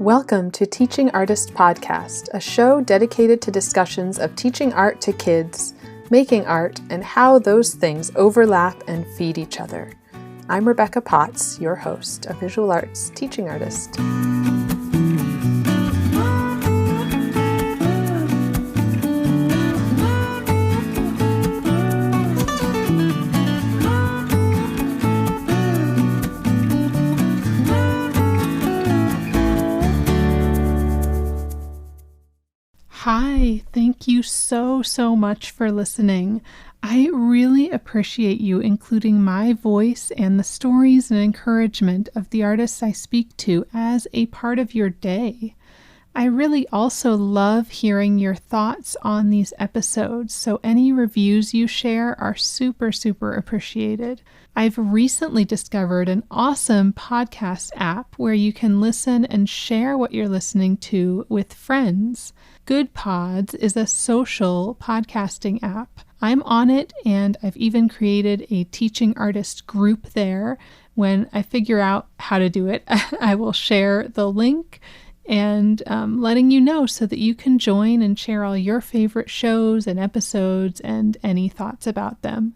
Welcome to Teaching Artist Podcast, a show dedicated to discussions of teaching art to kids, making art, and how those things overlap and feed each other. I'm Rebecca Potts, your host, a visual arts teaching artist. Hi, thank you so much for listening. I really appreciate you including my voice and the stories and encouragement of the artists I speak to as a part of your day. I really also love hearing your thoughts on these episodes, so any reviews you share are super appreciated. I've recently discovered an awesome podcast app where you can listen and share what you're listening to with friends. Good Pods is a social podcasting app. I'm on it, and I've even created a teaching artist group there. When I figure out how to do it, I will share the link and letting you know so that you can join and share all your favorite shows and episodes and any thoughts about them.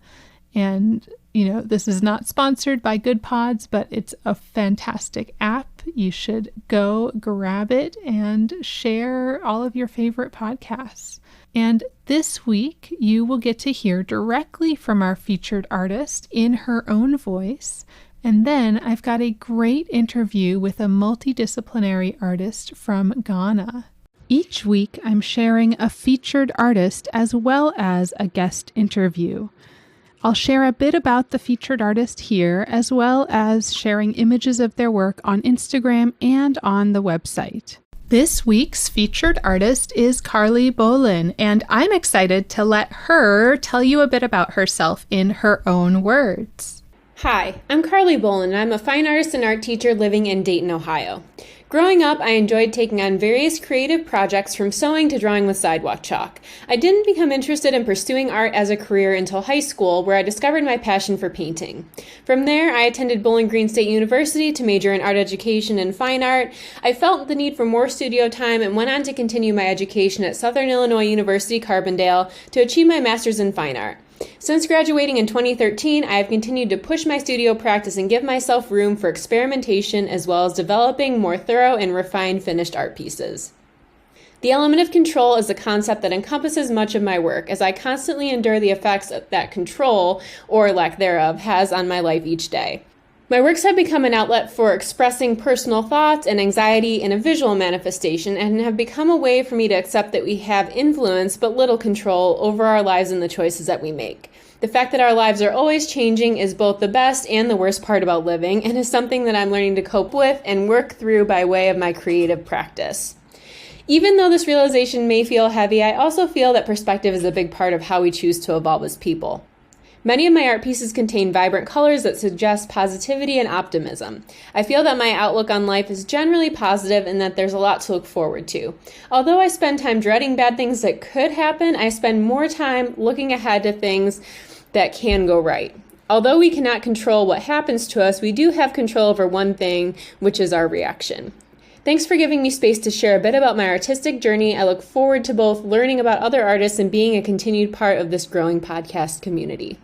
And, this is not sponsored by Good Pods, but it's a fantastic app. You should go grab it and share all of your favorite podcasts. And this week, you will get to hear directly from our featured artist in her own voice. And then I've got a great interview with a multidisciplinary artist from Ghana. Each week, I'm sharing a featured artist as well as a guest interview. I'll share a bit about the featured artist here, as well as sharing images of their work on Instagram and on the website. This week's featured artist is Carly Bolin, and I'm excited to let her tell you a bit about herself in her own words. Hi, I'm Carly Bolin, and I'm a fine artist and art teacher living in Dayton, Ohio. Growing up, I enjoyed taking on various creative projects from sewing to drawing with sidewalk chalk. I didn't become interested in pursuing art as a career until high school, where I discovered my passion for painting. From there, I attended Bowling Green State University to major in art education and fine art. I felt the need for more studio time and went on to continue my education at Southern Illinois University Carbondale to achieve my master's in fine art. Since graduating in 2013, I have continued to push my studio practice and give myself room for experimentation as well as developing more thorough and refined finished art pieces. The element of control is a concept that encompasses much of my work, as I constantly endure the effects that control, or lack thereof, has on my life each day. My works have become an outlet for expressing personal thoughts and anxiety in a visual manifestation, and have become a way for me to accept that we have influence but little control over our lives and the choices that we make. The fact that our lives are always changing is both the best and the worst part about living, and is something that I'm learning to cope with and work through by way of my creative practice. Even though this realization may feel heavy, I also feel that perspective is a big part of how we choose to evolve as people. Many of my art pieces contain vibrant colors that suggest positivity and optimism. I feel that my outlook on life is generally positive and that there's a lot to look forward to. Although I spend time dreading bad things that could happen, I spend more time looking ahead to things that can go right. Although we cannot control what happens to us, we do have control over one thing, which is our reaction. Thanks for giving me space to share a bit about my artistic journey. I look forward to both learning about other artists and being a continued part of this growing podcast community.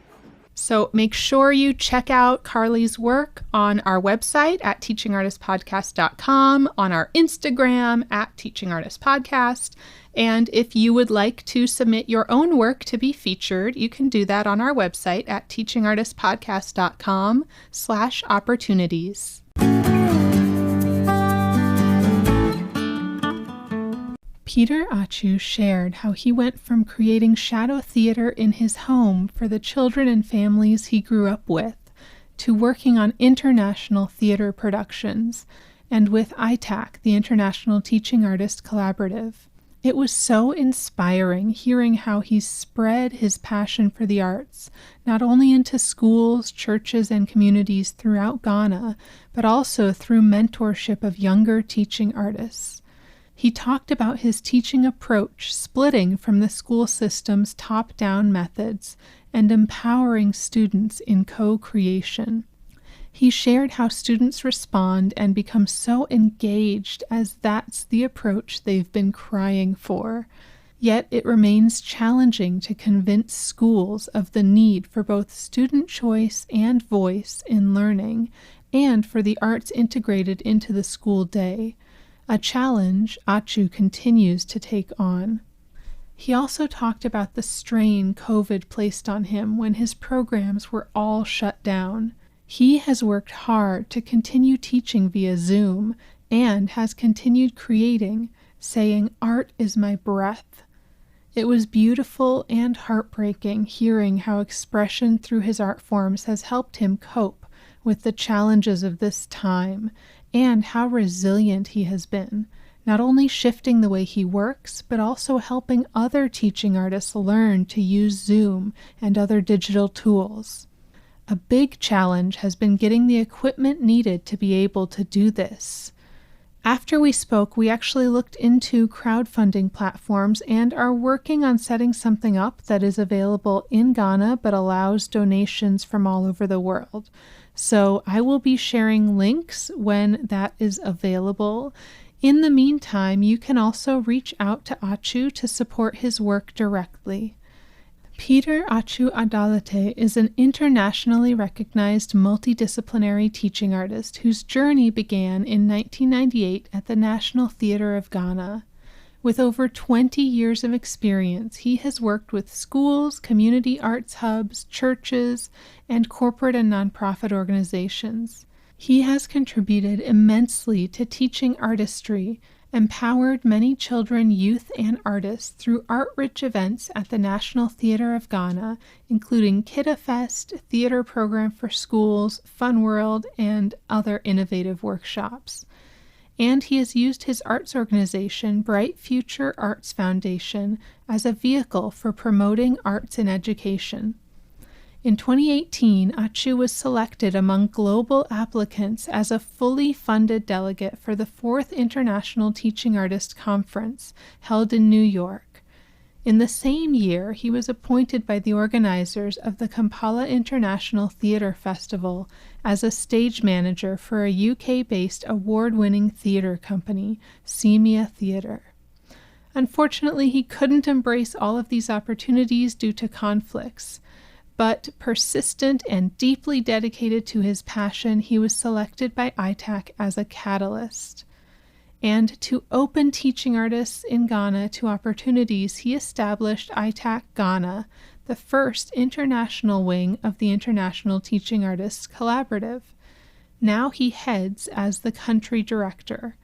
So make sure you check out Carly's work on our website at teachingartistpodcast.com, on our Instagram at teachingartistpodcast. And if you would like to submit your own work to be featured, you can do that on our website at teachingartistpodcast.com/opportunities. Peter Atsu shared how he went from creating shadow theater in his home for the children and families he grew up with to working on international theater productions and with ITAC, the International Teaching Artist Collaborative. It was so inspiring hearing how he spread his passion for the arts, not only into schools, churches, and communities throughout Ghana, but also through mentorship of younger teaching artists. He talked about his teaching approach splitting from the school system's top-down methods and empowering students in co-creation. He shared how students respond and become so engaged as that's the approach they've been crying for. Yet it remains challenging to convince schools of the need for both student choice and voice in learning, and for the arts integrated into the school day, a challenge Atsu continues to take on. He also talked about the strain COVID placed on him when his programs were all shut down. He has worked hard to continue teaching via Zoom and has continued creating, saying, "Art is my breath." It was beautiful and heartbreaking hearing how expression through his art forms has helped him cope with the challenges of this time, and how resilient he has been, not only shifting the way he works, but also helping other teaching artists learn to use Zoom and other digital tools. A big challenge has been getting the equipment needed to be able to do this. After we spoke, we actually looked into crowdfunding platforms and are working on setting something up that is available in Ghana but allows donations from all over the world. So I will be sharing links when that is available. In the meantime, you can also reach out to Atsu to support his work directly. Peter Atsu Adaletey is an internationally recognized multidisciplinary teaching artist whose journey began in 1998 at the National Theatre of Ghana. With over 20 years of experience, he has worked with schools, community arts hubs, churches, and corporate and nonprofit organizations. He has contributed immensely to teaching artistry, empowered many children, youth, and artists through art-rich events at the National Theatre of Ghana, including Kidda Fest, theater program for schools, Fun World, and other innovative workshops. And he has used his arts organization, Bright Future Arts Foundation, as a vehicle for promoting arts in education. In 2018, Atsu was selected among global applicants as a fully funded delegate for the 4th International Teaching Artist Conference held in New York. In the same year, he was appointed by the organizers of the Kampala International Theatre Festival as a stage manager for a UK-based award-winning theatre company, Semia Theatre. Unfortunately, he couldn't embrace all of these opportunities due to conflicts. But persistent and deeply dedicated to his passion, he was selected by ITAC as a catalyst. And to open teaching artists in Ghana to opportunities, he established ITAC Ghana, the first international wing of the International Teaching Artists Collaborative. Now he heads as the country director.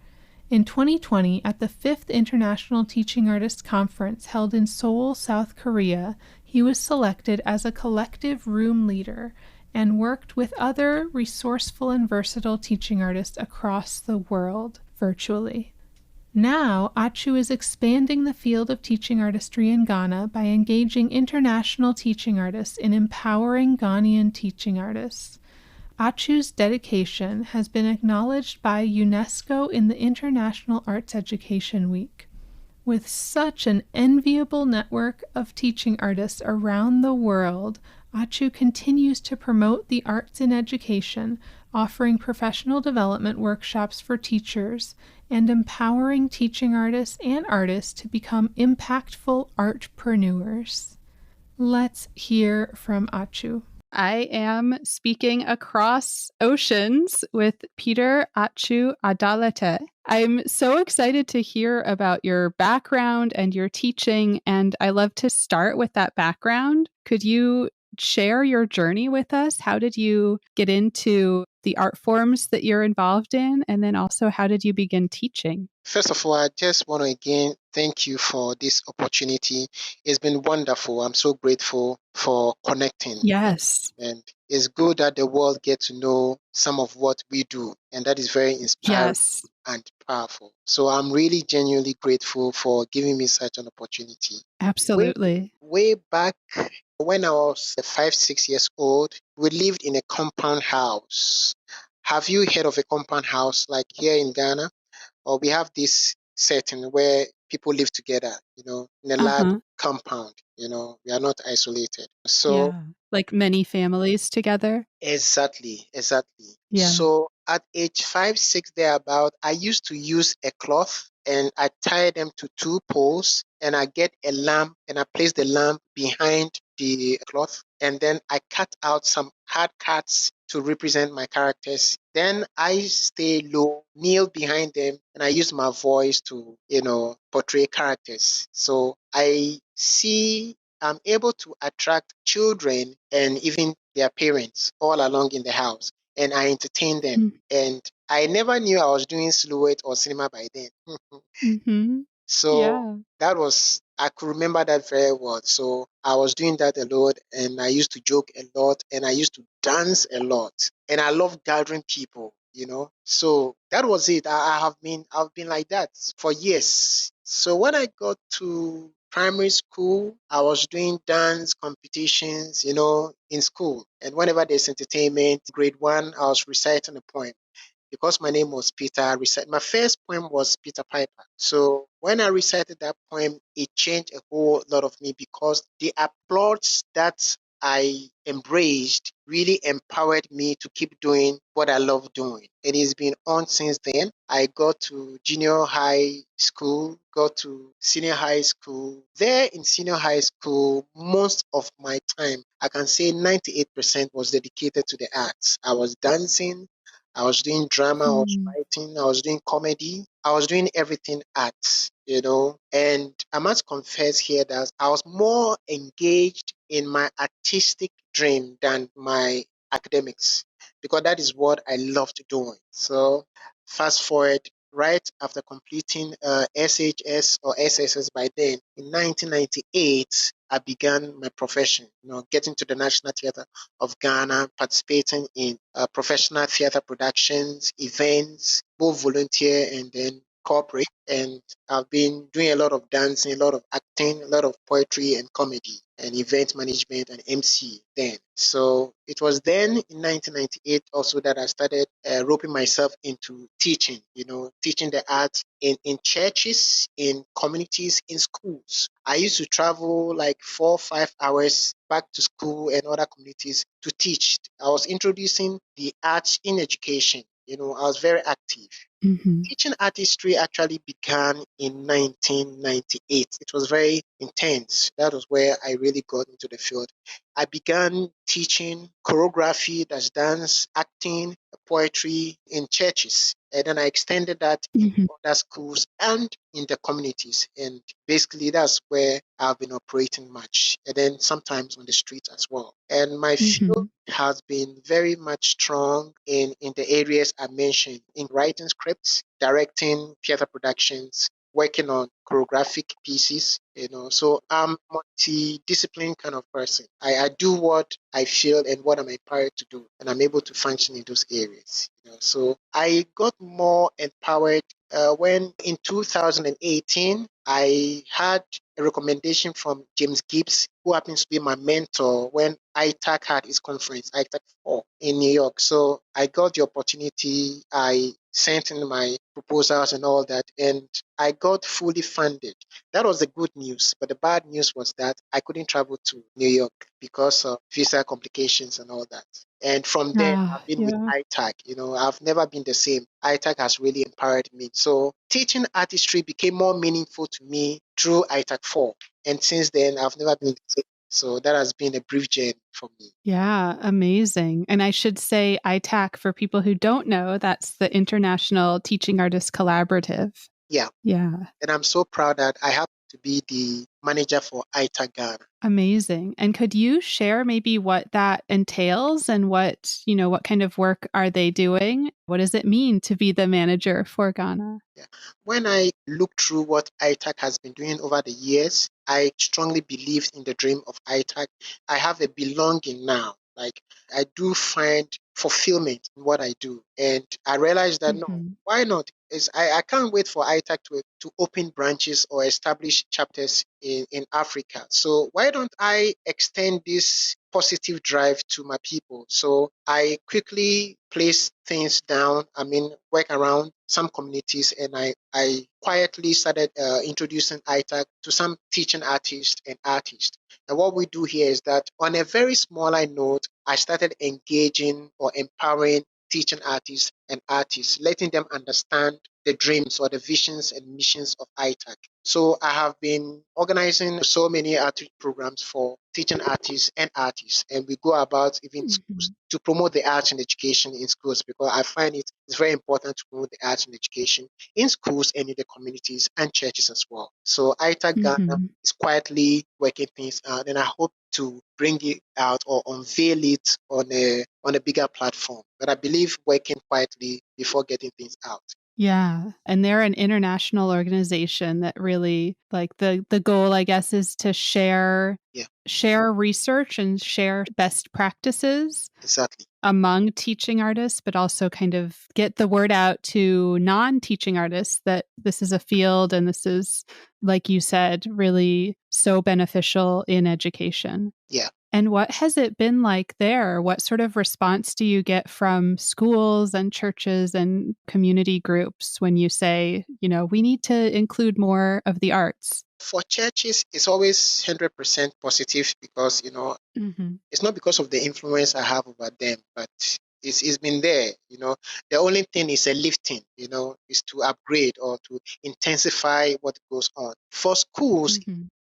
In 2020, at the 5th International Teaching Artists Conference held in Seoul, South Korea, he was selected as a collective room leader and worked with other resourceful and versatile teaching artists across the world virtually. Now, Atsu is expanding the field of teaching artistry in Ghana by engaging international teaching artists in empowering Ghanaian teaching artists. Atsu's dedication has been acknowledged by UNESCO in the International Arts Education Week. With such an enviable network of teaching artists around the world, Atsu continues to promote the arts in education, offering professional development workshops for teachers and empowering teaching artists and artists to become impactful artpreneurs. Let's hear from Atsu. I am speaking across oceans with Peter Atsu Adaletey. I'm so excited to hear about your background and your teaching, and I love to start with that background. Could you share your journey with us? How did you get into the art forms that you're involved in? And then also, how did you begin teaching? First of all, I just want to again thank you for this opportunity. It's been wonderful. I'm so grateful for connecting. Yes. And it's good that the world gets to know some of what we do. And that is very inspiring and powerful. So I'm really genuinely grateful for giving me such an opportunity. Absolutely. Way back when I was 5-6 years old, we lived in a compound house. Have you heard of a compound house like here in Ghana? Or we have this setting where people live together, in a large compound. We are not isolated. So yeah, like many families together. exactly. Yeah. So at age 5, 6 thereabout, I used to use a cloth and I tie them to two poles and I get a lamp and I place the lamp behind the cloth and then I cut out some hard cuts to represent my characters. Then I stay low, kneel behind them, and I use my voice to, portray characters. So I'm able to attract children and even their parents all along in the house, and I entertain them. And I never knew I was doing silhouette or cinema by then. Mm-hmm. So Yeah. I could remember that very well. So I was doing that a lot and I used to joke a lot and I used to dance a lot. And I love gathering people. So that was it. I've been like that for years. So when I got to primary school, I was doing dance competitions, in school. And whenever there's entertainment, grade 1, I was reciting a poem because my name was Peter. My first poem was Peter Piper. So when I recited that poem, it changed a whole lot of me because the applause that I embraced really empowered me to keep doing what I love doing. It has been on since then. I got to junior high school, got to senior high school. There in senior high school, most of my time, I can say 98% was dedicated to the arts. I was dancing, I was doing drama, I was Mm. writing, I was doing comedy, I was doing everything arts. And I must confess here that I was more engaged in my artistic dream than my academics because that is what I loved doing. So fast forward right after completing SHS or SSS by then in 1998, I began my profession, getting to the National Theatre of Ghana, participating in professional theater productions, events, both volunteer and then corporate. And I've been doing a lot of dancing, a lot of acting, a lot of poetry and comedy and event management and MC then. So it was then in 1998 also that I started roping myself into teaching, teaching the art in churches, in communities, in schools. I used to travel like 4 or 5 hours back to school and other communities to teach. I was introducing the arts in education. I was very active. Mm-hmm. Teaching artistry actually began in 1998. It was very intense. That was where I really got into the field. I began teaching choreography, that's dance, acting, poetry in churches. And then I extended that in Mm-hmm. other schools and in the communities. And basically, that's where I've been operating much. And then sometimes on the streets as well. And my Mm-hmm. field has been very much strong in the areas I mentioned in writing scripts, directing theater productions, working on choreographic pieces. So I'm multi-discipline kind of person. I do what I feel and what I'm empowered to do, and I'm able to function in those areas. So I got more empowered when in 2018 I had a recommendation from James Gibbs, who happens to be my mentor when ITAC had its conference, ITAC 4 in New York. So I got the opportunity. I sent in my proposals and all that, and I got fully funded. That was the good news. But the bad news was that I couldn't travel to New York because of visa complications and all that. And from there, I've been with Yeah. ITAC. I've never been the same. ITAC has really empowered me. So teaching artistry became more meaningful to me through ITAC 4. And since then, I've never been the same. So that has been a brief journey for me. Yeah, amazing. And I should say ITAC for people who don't know, that's the International Teaching Artists Collaborative. Yeah. Yeah. And I'm so proud that I happen to be the manager for ITAC Ghana. Amazing. And could you share maybe what that entails and what kind of work are they doing? What does it mean to be the manager for Ghana? Yeah. When I look through what ITAC has been doing over the years, I strongly believed in the dream of ITAC. I have a belonging now. Like I do find fulfillment in what I do. And I realized that no, Mm-hmm. why not I can't wait for ITAC to open branches or establish chapters in Africa. So why don't I extend this positive drive to my people? So I quickly place things down, work around some communities, and I quietly started introducing ITAC to some teaching artists and artists. And what we do here is that on a very smaller note, I started engaging or empowering teaching artists and artists, letting them understand the dreams or the visions and missions of ITAC. So I have been organizing so many outreach programs for teaching artists and artists, and we go about even schools to promote the arts and education in schools, because I find it's very important to promote the arts and education in schools and in the communities and churches as well. So ITAC Ghana is quietly working things out, and I hope to bring it out or unveil it on a bigger platform. But I believe working quietly before getting things out. Yeah. And they're an international organization that really, like, the goal, I guess, is to share research and share best practices. Exactly. Among teaching artists, but also kind of get the word out to non-teaching artists that this is a field and this is, like you said, really so beneficial in education. Yeah. And what has it been like there? What sort of response do you get from schools and churches and community groups when you say, we need to include more of the arts? For churches, it's always 100% positive because, it's not because of the influence I have over them, but it's been there. The only thing is a lifting, is to upgrade or to intensify what goes on. For schools,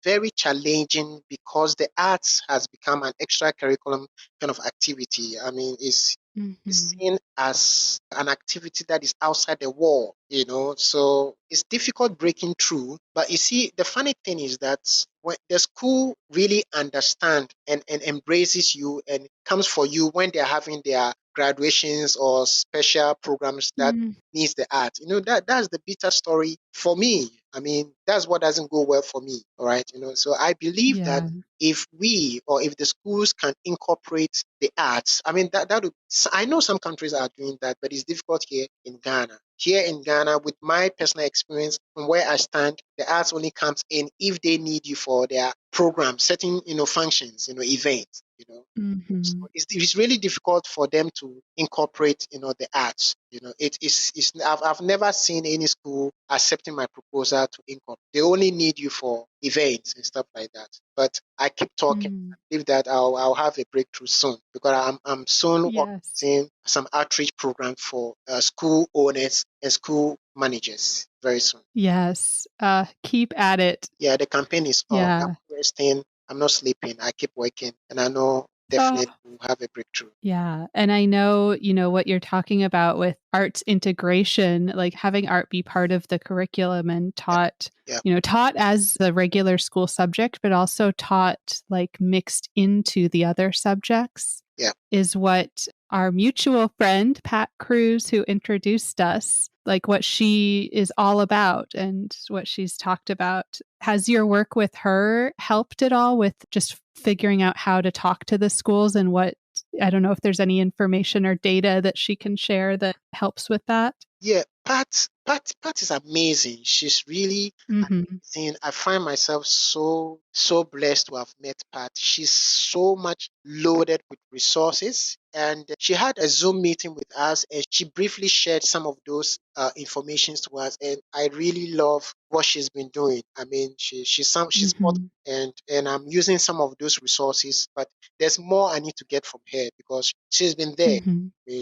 very challenging because the arts has become an extra curriculum kind of activity. It's seen as an activity that is outside the wall, so it's difficult breaking through. But you see, the funny thing is that when the school really understands and embraces you and comes for you when they're having their graduations or special programs that needs the art, that's the bitter story for me. That's what doesn't go well for me. All right. So I believe that if we or if the schools can incorporate the arts, that would, I know some countries are doing that, but it's difficult here in Ghana. Here in Ghana, with my personal experience from where I stand, the arts only comes in if they need you for their program, certain functions, events. So it's really difficult for them to incorporate the arts. I've never seen any school accepting my proposal to incorporate. They only need you for events and stuff like that. But I keep talking. I believe that I'll have a breakthrough soon, because I'm soon organizing some outreach program for school owners and school managers very soon. Yes. Keep at it. Yeah, the campaign is on. I'm resting. I'm not sleeping. I keep working, and I know definitely we'll have a breakthrough. Yeah. And I know, what you're talking about with arts integration, like having art be part of the curriculum and taught, taught as the regular school subject, but also taught like mixed into the other subjects. Is what our mutual friend, Pat Cruz, who introduced us, like what she is all about and what she's talked about. Has your work with her helped at all with just figuring out how to talk to the schools and what, I don't know if there's any information or data that she can share that helps with that? Yeah, Pat is amazing. She's really amazing. I find myself so blessed to have met Pat. She's so much loaded with resources. And she had a Zoom meeting with us, and she briefly shared some of those informations to us. And I really love what she's been doing. She's spot on, and I'm using some of those resources, but there's more I need to get from her because she's been there.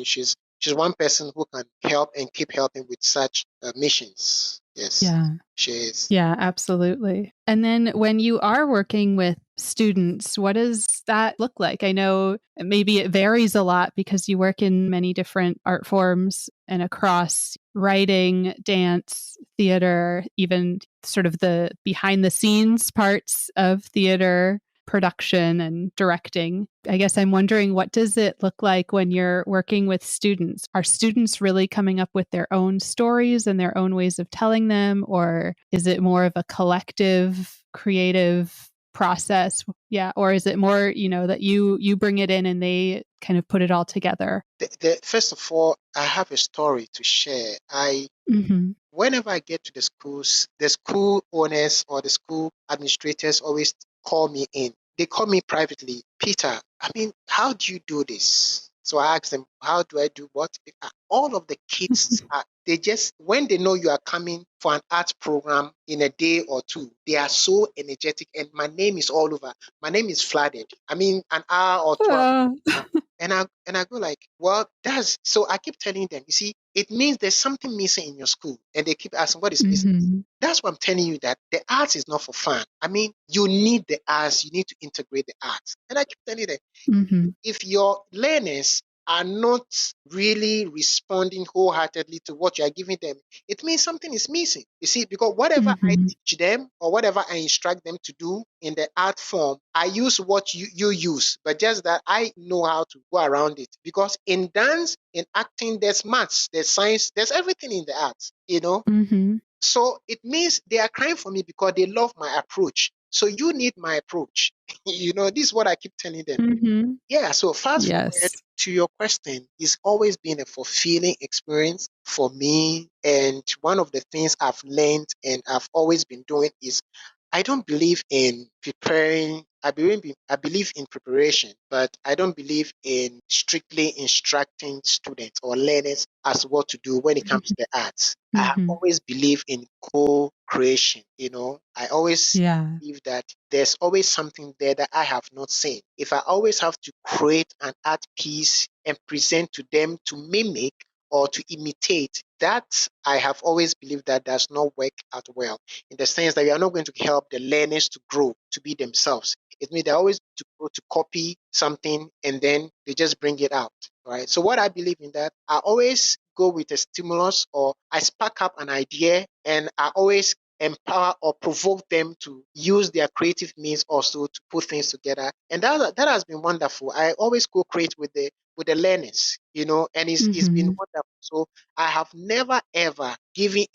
She's one person who can help and keep helping with such missions. Yes. Yeah. She is. Yeah, absolutely. And then when you are working with students, what does that look like? I know maybe it varies a lot because you work in many different art forms and across writing, dance, theater, even sort of the behind the scenes parts of theater production and directing. I guess I'm wondering, what does it look like when you're working with students? Are students really coming up with their own stories and their own ways of telling them? Or is it more of a collective, creative process? Yeah. Or is it more, that you bring it in and they kind of put it all together? First of all, I have a story to share. I Mm-hmm. Whenever I get to the schools, the school owners or the school administrators always call me in. They call me privately, Peter, I mean, how do you do this? So I ask them, how do I do what? All of the kids are, they just, when they know you are coming for an art program in a day or two, they are so energetic, and my name is all over. My name is flooded. I mean, an hour or 12. And I go like, well, that's so I keep telling them, you see, it means there's something missing in your school. And they keep asking, what is missing? Mm-hmm. That's what I'm telling you, that the arts is not for fun. I mean, you need the arts, you need to integrate the arts. And I keep telling them, Mm-hmm. if your learners are not really responding wholeheartedly to what you are giving them, it means something is missing. You see, because whatever I Mm-hmm. teach them or whatever I instruct them to do in the art form, I use what you use, but just that I know how to go around it. Because in dance, in acting, there's maths, there's science, there's everything in the arts, Mm-hmm. So it means they are crying for me because they love my approach. So you need my approach. This is what I keep telling them. Mm-hmm. Yeah, so fast forward Yes. to your question, it's always been a fulfilling experience for me. And one of the things I've learned and I've always been doing is I don't believe in preparing. I believe in preparation, but I don't believe in strictly instructing students or learners as what to do when it comes to the arts. I have Mm-hmm. always believed in co-creation. I always Yeah. believe that there's always something there that I have not seen. If I always have to create an art piece and present to them to mimic or to imitate, that I have always believed that does not work out well, in the sense that we are not going to help the learners to grow, to be themselves. It means they always to go to copy something and then they just bring it out. Right. So what I believe in that, I always go with a stimulus, or I spark up an idea, and I always empower or provoke them to use their creative means also to put things together. And that has been wonderful. I always co-create with the learners, and it's been Mm-hmm. wonderful. So I have never ever given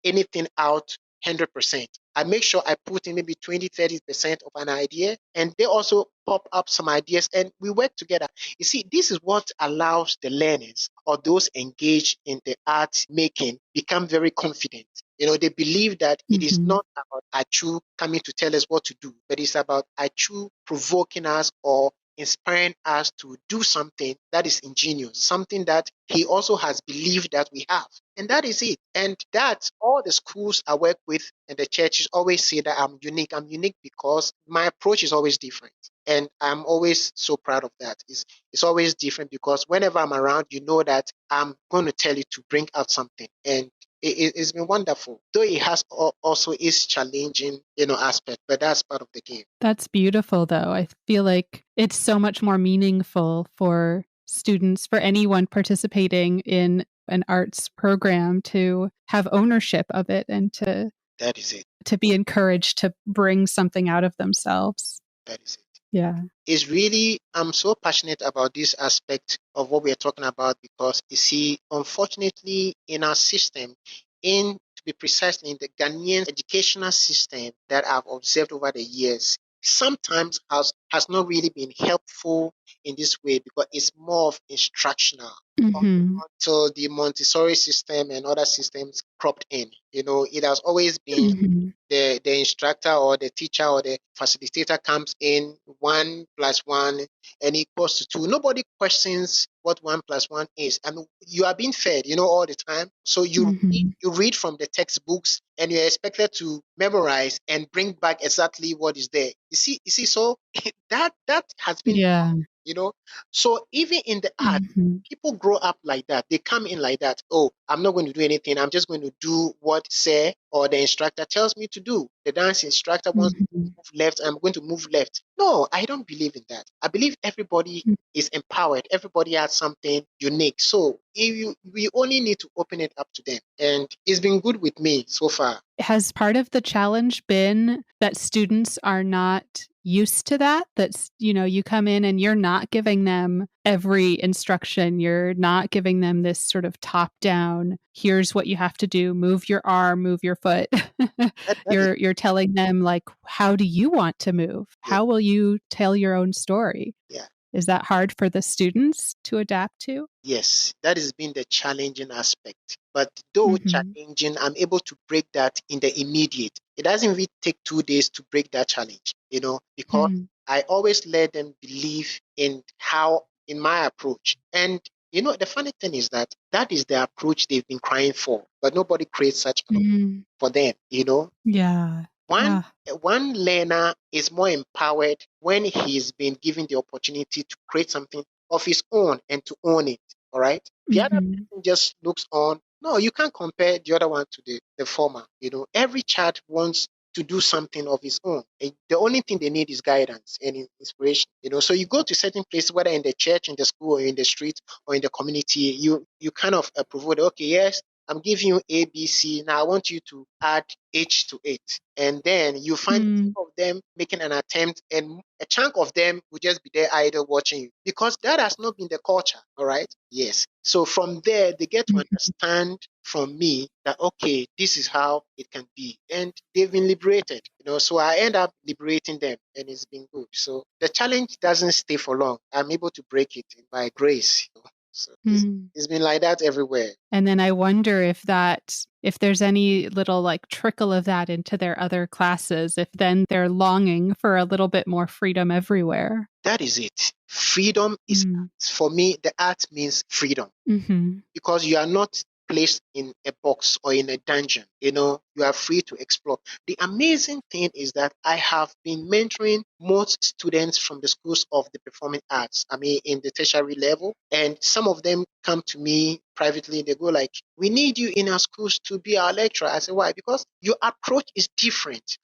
anything out 100%. I make sure I put in maybe 20-30% of an idea, and they also pop up some ideas and we work together. You see, this is what allows the learners or those engaged in the art making become very confident. They believe that it is Mm-hmm. not about Achu coming to tell us what to do, but it's about Achu provoking us or inspiring us to do something that is ingenious, something that he also has believed that we have. And that is it. And that's all the schools I work with and the churches always say that I'm unique. I'm unique because my approach is always different. And I'm always so proud of that. It's always different because whenever I'm around, you know that I'm going to tell you to bring out something. And it's been wonderful, though it has also its challenging, aspect, but that's part of the game. That's beautiful, though. I feel like it's so much more meaningful for students, for anyone participating in an arts program, to have ownership of it and That is it. to be encouraged to bring something out of themselves. That is it. Yeah. Is really, I'm so passionate about this aspect of what we're talking about because you see, unfortunately, in our system, to be precisely in the Ghanaian educational system that I've observed over the years, sometimes has not really been helpful in this way because it's more of instructional Mm-hmm. until the Montessori system and other systems cropped in. It has always been Mm-hmm. the instructor or the teacher or the facilitator comes in 1+1 and equals to 2. Nobody questions what 1+1 is. And you are being fed, all the time. So Mm-hmm. you read from the textbooks and you're expected to memorize and bring back exactly what is there. You see, so that has been Yeah. you know so even in the art, Mm-hmm. people grow up like that. They come in like that. Oh, I'm not going to do anything. I'm just going to do what say or the instructor tells me to do. The dance instructor wants me Mm-hmm. to move left, I'm going to move left. No, I don't believe in that. I believe everybody is empowered. Everybody has something unique. So we only need to open it up to them. And it's been good with me so far. Has part of the challenge been that students are not used to that? That's, you come in and you're not giving them every instruction. You're not giving them this sort of top down, here's what you have to do, move your arm, move your foot. That is, You're telling them, like, how do you want to move? yeah, How will you tell your own story? yeah. Is that hard for the students to adapt to? Yes, that has been the challenging aspect. But though Mm-hmm. challenging, I'm able to break that in the immediate. It doesn't really take 2 days to break that challenge, because I always let them believe in my approach. And the funny thing is that is the approach they've been crying for, but nobody creates such an Mm-hmm. for them. Yeah. One Yeah. one learner is more empowered when he's been given the opportunity to create something of his own and to own it. All right. The other Mm-hmm. person just looks on. No, you can't compare the other one to the former. Every child wants to do something of his own. And the only thing they need is guidance and inspiration. So you go to certain places, whether in the church, in the school, or in the street, or in the community, you kind of provide, okay, yes, I'm giving you A, B, C. Now I want you to add H to it. And then you find Mm-hmm. some of them making an attempt, and a chunk of them will just be there idle watching you because that has not been the culture. All right. Yes. So from there, they get to understand from me that, okay, this is how it can be. And they've been liberated. So I end up liberating them, and it's been good. So the challenge doesn't stay for long. I'm able to break it by grace. So Mm-hmm. it's been like that everywhere. And then I wonder if there's any little like trickle of that into their other classes, if then they're longing for a little bit more freedom everywhere. That is it. Freedom is, Mm. for me, the art means freedom Mm-hmm. because you are not placed in a box or in a dungeon. You are free to explore. The amazing thing is that I have been mentoring most students from the schools of the performing arts, in the tertiary level. And some of them come to me privately. They go like, we need you in our schools to be our lecturer. I say, why? Because your approach is different.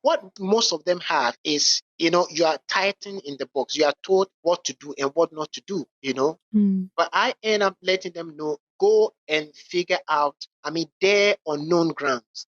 What most of them have is, you are tightened in the box. You are told what to do and what not to do. Mm. But I end up letting them know, go and figure out, dare unknown grounds.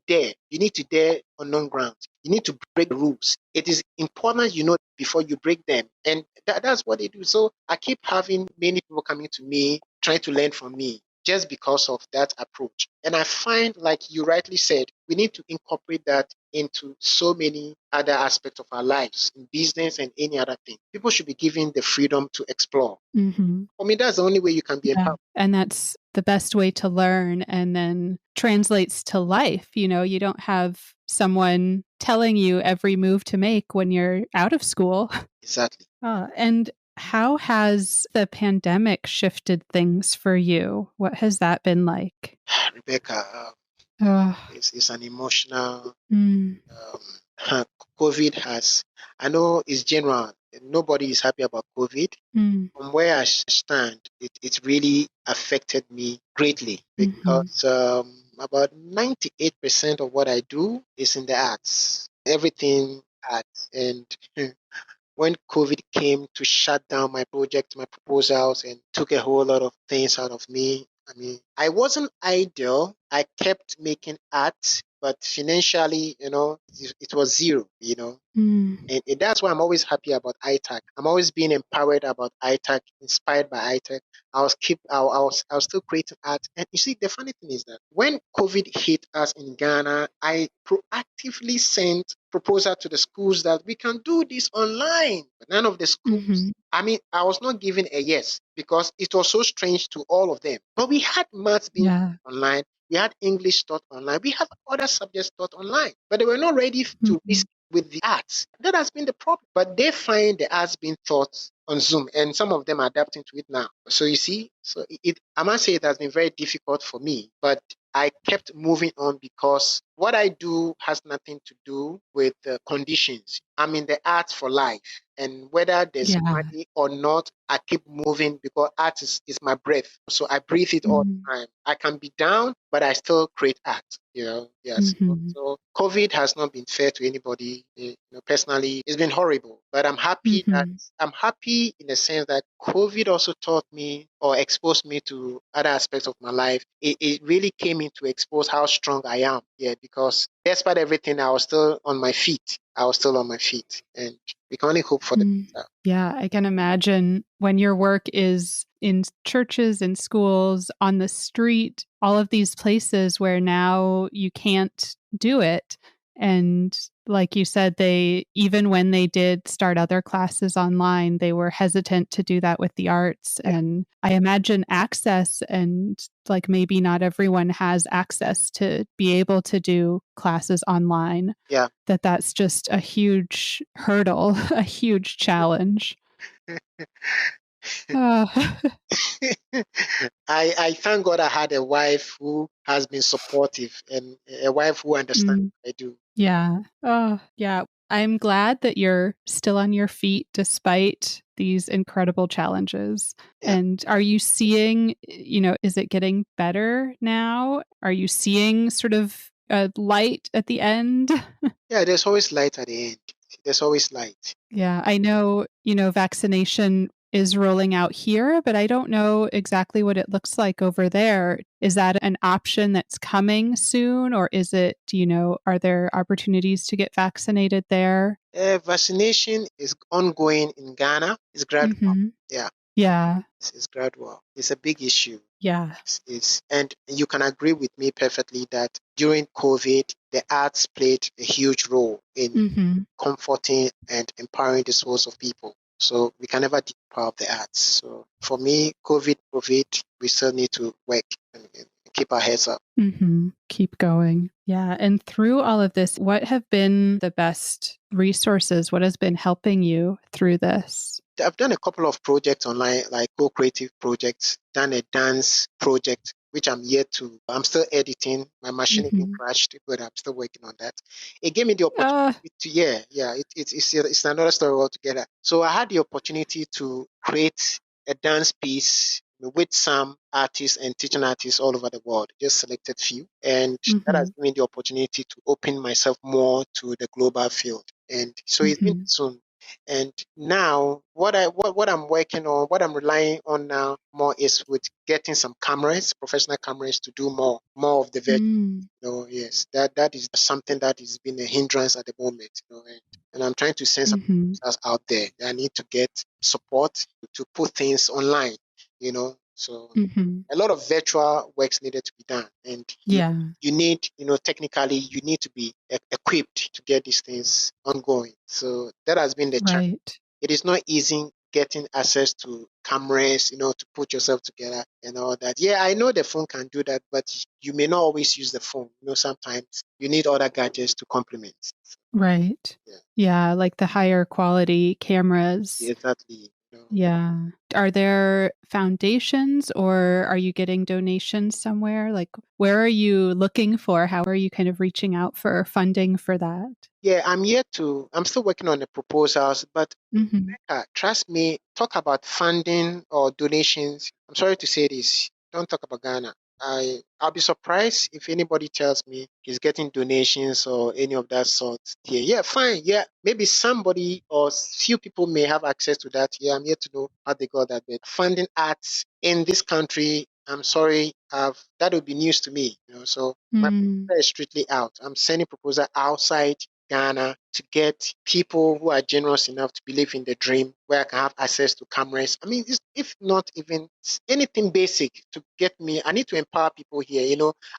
Dare. You need to dare unknown grounds. You need to break the rules. It is important you know before you break them. And that's what they do. So I keep having many people coming to me, trying to learn from me just because of that approach. And I find, like you rightly said, we need to incorporate that into so many other aspects of our lives, in business and any other thing. People should be given the freedom to explore. Mm-hmm. For me, that's the only way you can be Yeah. empowered. And that's the best way to learn and then translates to life. You don't have someone telling you every move to make when you're out of school. Exactly. And how has the pandemic shifted things for you? What has that been like? Rebecca, Oh. it's an emotional. Mm. COVID has, I know it's general. Nobody is happy about COVID. Mm. From where I stand, it really affected me greatly Mm-hmm. because about 98% of what I do is in the arts. Everything arts. And when COVID came to shut down my project, my proposals, and took a whole lot of things out of me, I wasn't idle. I kept making art, but financially, it was zero. Mm. And that's why I'm always happy about ITAC. I'm always being empowered about ITAC, inspired by ITAC. I'll still creating art. And you see, the funny thing is that when COVID hit us in Ghana, I proactively sent proposal to the schools that we can do this online. But none of the schools, Mm-hmm. I was not given a yes because it was so strange to all of them. But we had maths being Yeah. online. We had English taught online. We have other subjects taught online, but they were not ready to Mm-hmm. risk with the arts. That has been the problem. But they find the arts being taught on Zoom, and some of them are adapting to it now. So you see, I must say it has been very difficult for me, but I kept moving on because what I do has nothing to do with the conditions. I'm in the arts for life. And whether there's Yeah. money or not, I keep moving because art is my breath. So I breathe it all Mm-hmm. the time. I can be down, but I still create art. Yes. Mm-hmm. So COVID has not been fair to anybody. Personally, it's been horrible. But Mm-hmm. I'm happy in the sense that COVID also taught me or exposed me to other aspects of my life. It really came in to expose how strong I am. Yeah, because despite everything, I was still on my feet. And we can only hope for the Mm. better. Yeah, I can imagine when your work is in churches, in schools, on the street, all of these places where now you can't do it. And like you said, even when they did start other classes online, they were hesitant to do that with the arts. Yeah, And I imagine access, and like maybe not everyone has access to be able to do classes online, yeah. that's just a huge hurdle, a huge challenge. Uh, I thank God I had a wife who has been supportive and a wife who understands mm, what I do. yeah. Oh, yeah. I'm glad that you're still on your feet despite these incredible challenges. Yeah, And are you seeing, is it getting better now? Are you seeing sort of a light at the end? yeah. There's always light at the end. There's always light. Yeah, I know, vaccination is rolling out here, but I don't know exactly what it looks like over there. Is that an option that's coming soon, or is it, are there opportunities to get vaccinated there? Vaccination is ongoing in Ghana. It's gradual. Mhm. Yeah, Yeah. it's gradual. It's a big issue. Yeah. And you can agree with me perfectly that during COVID, the arts played a huge role in Mhm. comforting and empowering the souls of people. So we can never deprive the arts. So for me, COVID, we still need to work and keep our heads up. Mhm. Keep going. Yeah, and through all of this, what have been the best resources? What has been helping you through this? I've done a couple of projects online, like co-creative projects, done a dance project, which I'm still editing. My machine even Mhm. crashed, but I'm still working on that. It gave me the opportunity Uh, it's another story altogether. So I had the opportunity to create a dance piece with some artists and teaching artists all over the world, just selected few. And that has mhm. given me the opportunity to open myself more to the global field. And so it's been Mhm. soon. And now what I'm working on, what I'm relying on now more is with getting some cameras, professional cameras to do more of the virtual. Mm. Yes, that is something that has been a hindrance at the moment. And I'm trying to send some Mhm. proposals out there. I need to get support to put things online, So Mhm. a lot of virtual works needed to be done, and Yeah. you need, technically, you need to be equipped to get these things ongoing. So that has been the challenge. Right. It is not easy getting access to cameras, to put yourself together and all that. Yeah, I know the phone can do that, but you may not always use the phone. Sometimes you need other gadgets to complement. Right. Yeah, Yeah, like the higher quality cameras. exactly. Yeah. Are there foundations, or are you getting donations somewhere? Like, where are you looking for? How are you kind of reaching out for funding for that? Yeah, I'm still working on the proposals, but Mhm. trust me, talk about funding or donations. I'm sorry to say this. Don't talk about Ghana. I'll be surprised if anybody tells me he's getting donations or any of that sort here. Yeah, fine. Yeah, maybe somebody or few people may have access to that. Yeah, I'm here to know how they got that. But funding arts in this country, I'm sorry, that would be news to me. So my Mm. proposal is strictly out. I'm sending proposal outside Ghana to get people who are generous enough to believe in the dream, where I can have access to cameras. I mean, if not even anything basic to get me, I need to empower people here.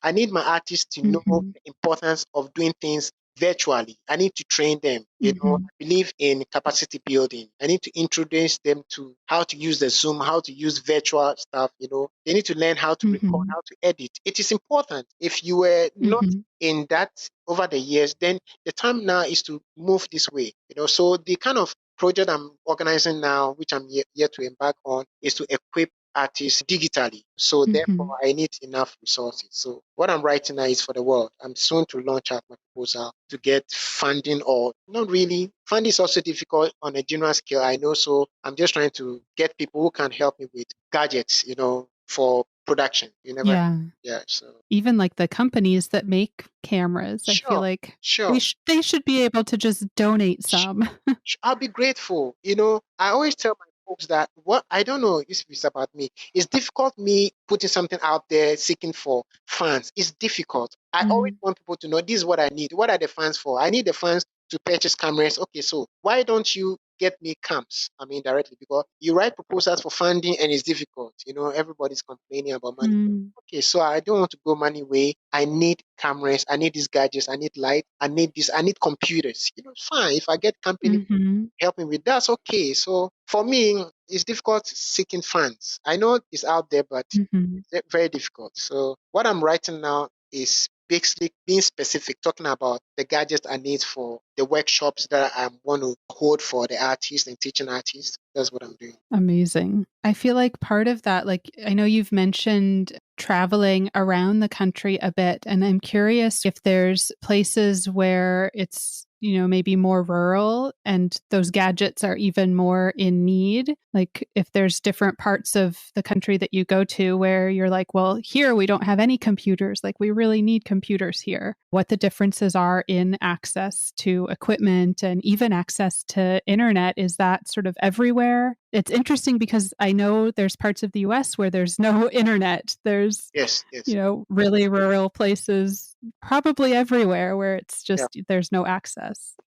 I need my artists to know Mhm. the importance of doing things virtually. I need to train them. I Mhm. believe in capacity building. I need to introduce them to how to use the Zoom, how to use virtual stuff. They need to learn how to record, Mhm. how to edit. It is important. If you were not Mhm. in that over the years, then the time now is to move this way. So the kind of project I'm organizing now, which I'm yet to embark on, is to equip artists digitally. So therefore, Mhm. I need enough resources. So what I'm writing now is for the world. I'm soon to launch out my proposal to get funding, or not really. Funding is also difficult on a general scale, I know. So I'm just trying to get people who can help me with gadgets, for production. You never, Yeah. yeah. So Even like the companies that make cameras, I feel sure, like sure. they should be able to just donate some. I'll be grateful. I always tell my folks that what I don't know if it's about me. It's difficult me putting something out there seeking for funds. It's difficult. I always Mm. want people to know this is what I need. What are the funds for? I need the funds to purchase cameras. Okay, so why don't you get me cams? I mean directly, because you write proposals for funding and it's difficult. difficult. Everybody's complaining about money. Mm. Okay, so I don't want to go money way. I need cameras. I need these gadgets. I need light. I need this. I need computers. Fine. If I get company Mm-hmm. helping with that's okay. So for me, it's difficult seeking funds. I know it's out there, but Mm-hmm. it's very difficult. So what I'm writing now is basically being specific, talking about the gadgets I need for the workshops that I want to hold for the artists and teaching artists. That's what I'm doing. Amazing. I feel like part of that, like, I know you've mentioned traveling around the country a bit, and I'm curious if there's places where it's, maybe more rural and those gadgets are even more in need. Like if there's different parts of the country that you go to where you're like, well, here we don't have any computers. Like we really need computers here. What the differences are in access to equipment and even access to internet. Is that sort of everywhere? It's interesting because I know there's parts of the US where there's no internet. There's, Yes. really rural places, probably everywhere where it's Yeah. just, there's no access.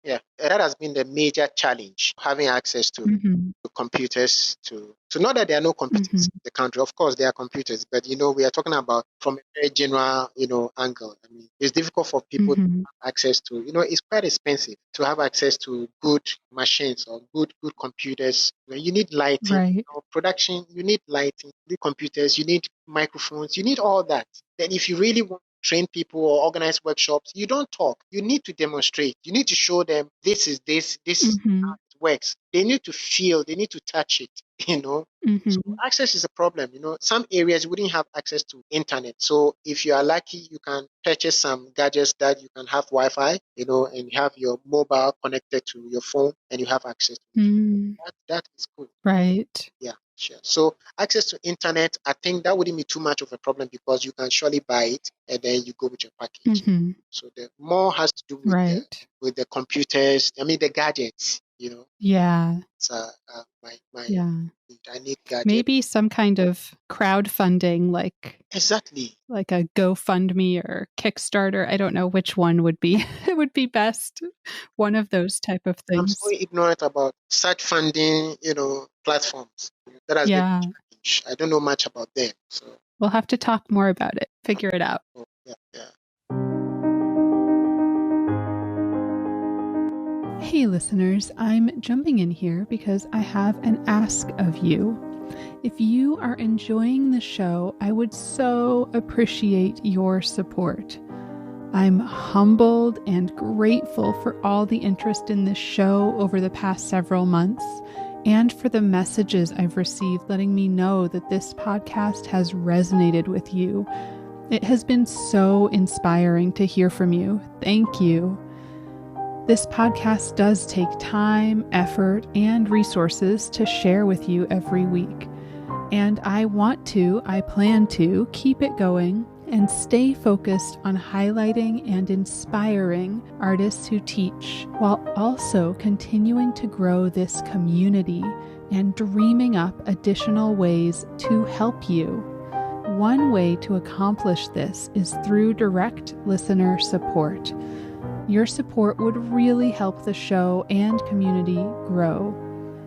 Yeah, that has been the major challenge, having access to Mm-hmm. computers, to not that there are no computers in the country. Of course, there are computers, but we are talking about from a very general, angle. I mean, it's difficult for people to Mm-hmm. have access to, it's quite expensive to have access to good machines or good computers. You need lighting, Right. production, you need lighting, you need computers, you need microphones, you need all that. Then if you really want train people or organize workshops, you don't talk. You need to demonstrate. You need to show them this is Mm-hmm. how it works. They need to feel, they need to touch it, So Mm-hmm. access is a problem. Some areas wouldn't have access to internet. So if you are lucky, you can purchase some gadgets that you can have Wi-Fi, and have your mobile connected to your phone and you have access to it. Mm. That is good. Right. Yeah, sure. So access to internet, I think that wouldn't be too much of a problem because you can surely buy it and then you go with your package. Mm-hmm. So the more has to do with Right. the computers. I mean the gadgets. Yeah. So my Yeah. I need gadgets. Maybe some kind of crowdfunding, Exactly. like a GoFundMe or Kickstarter. I don't know which one would be it would be best. One of those type of I'm so things. ignorant about such funding, platforms. That has been a Yeah. challenge. I don't know much about them. So We'll have to talk more about it. Figure it out. yeah. Hey listeners, I'm jumping in here because I have an ask of you. If you are enjoying the show, I would so appreciate your support. I'm humbled and grateful for all the interest in this show over the past several months and for the messages I've received letting me know that this podcast has resonated with you. It has been so inspiring to hear from you. Thank you. This podcast does take time, effort, and resources to share with you every week. And I plan to keep it going and stay focused on highlighting and inspiring artists who teach, while also continuing to grow this community and dreaming up additional ways to help you. One way to accomplish this is through direct listener support. Your support would really help the show and community grow.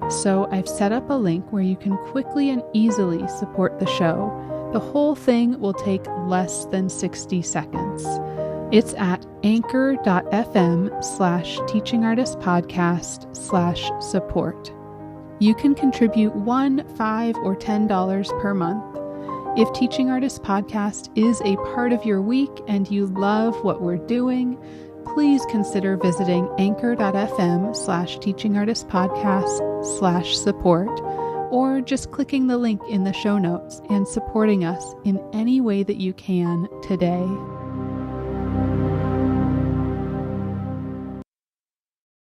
So I've set up a link where you can quickly and easily support the show. The whole thing will take less than 60 seconds. It's at anchor.fm/teachingartistpodcast/support. You can contribute $1, $5, or $10 per month. If Teaching Artist Podcast is a part of your week and you love what we're doing, please consider visiting anchor.fm/teachingartistpodcast/support, or just clicking the link in the show notes and supporting us in any way that you can today.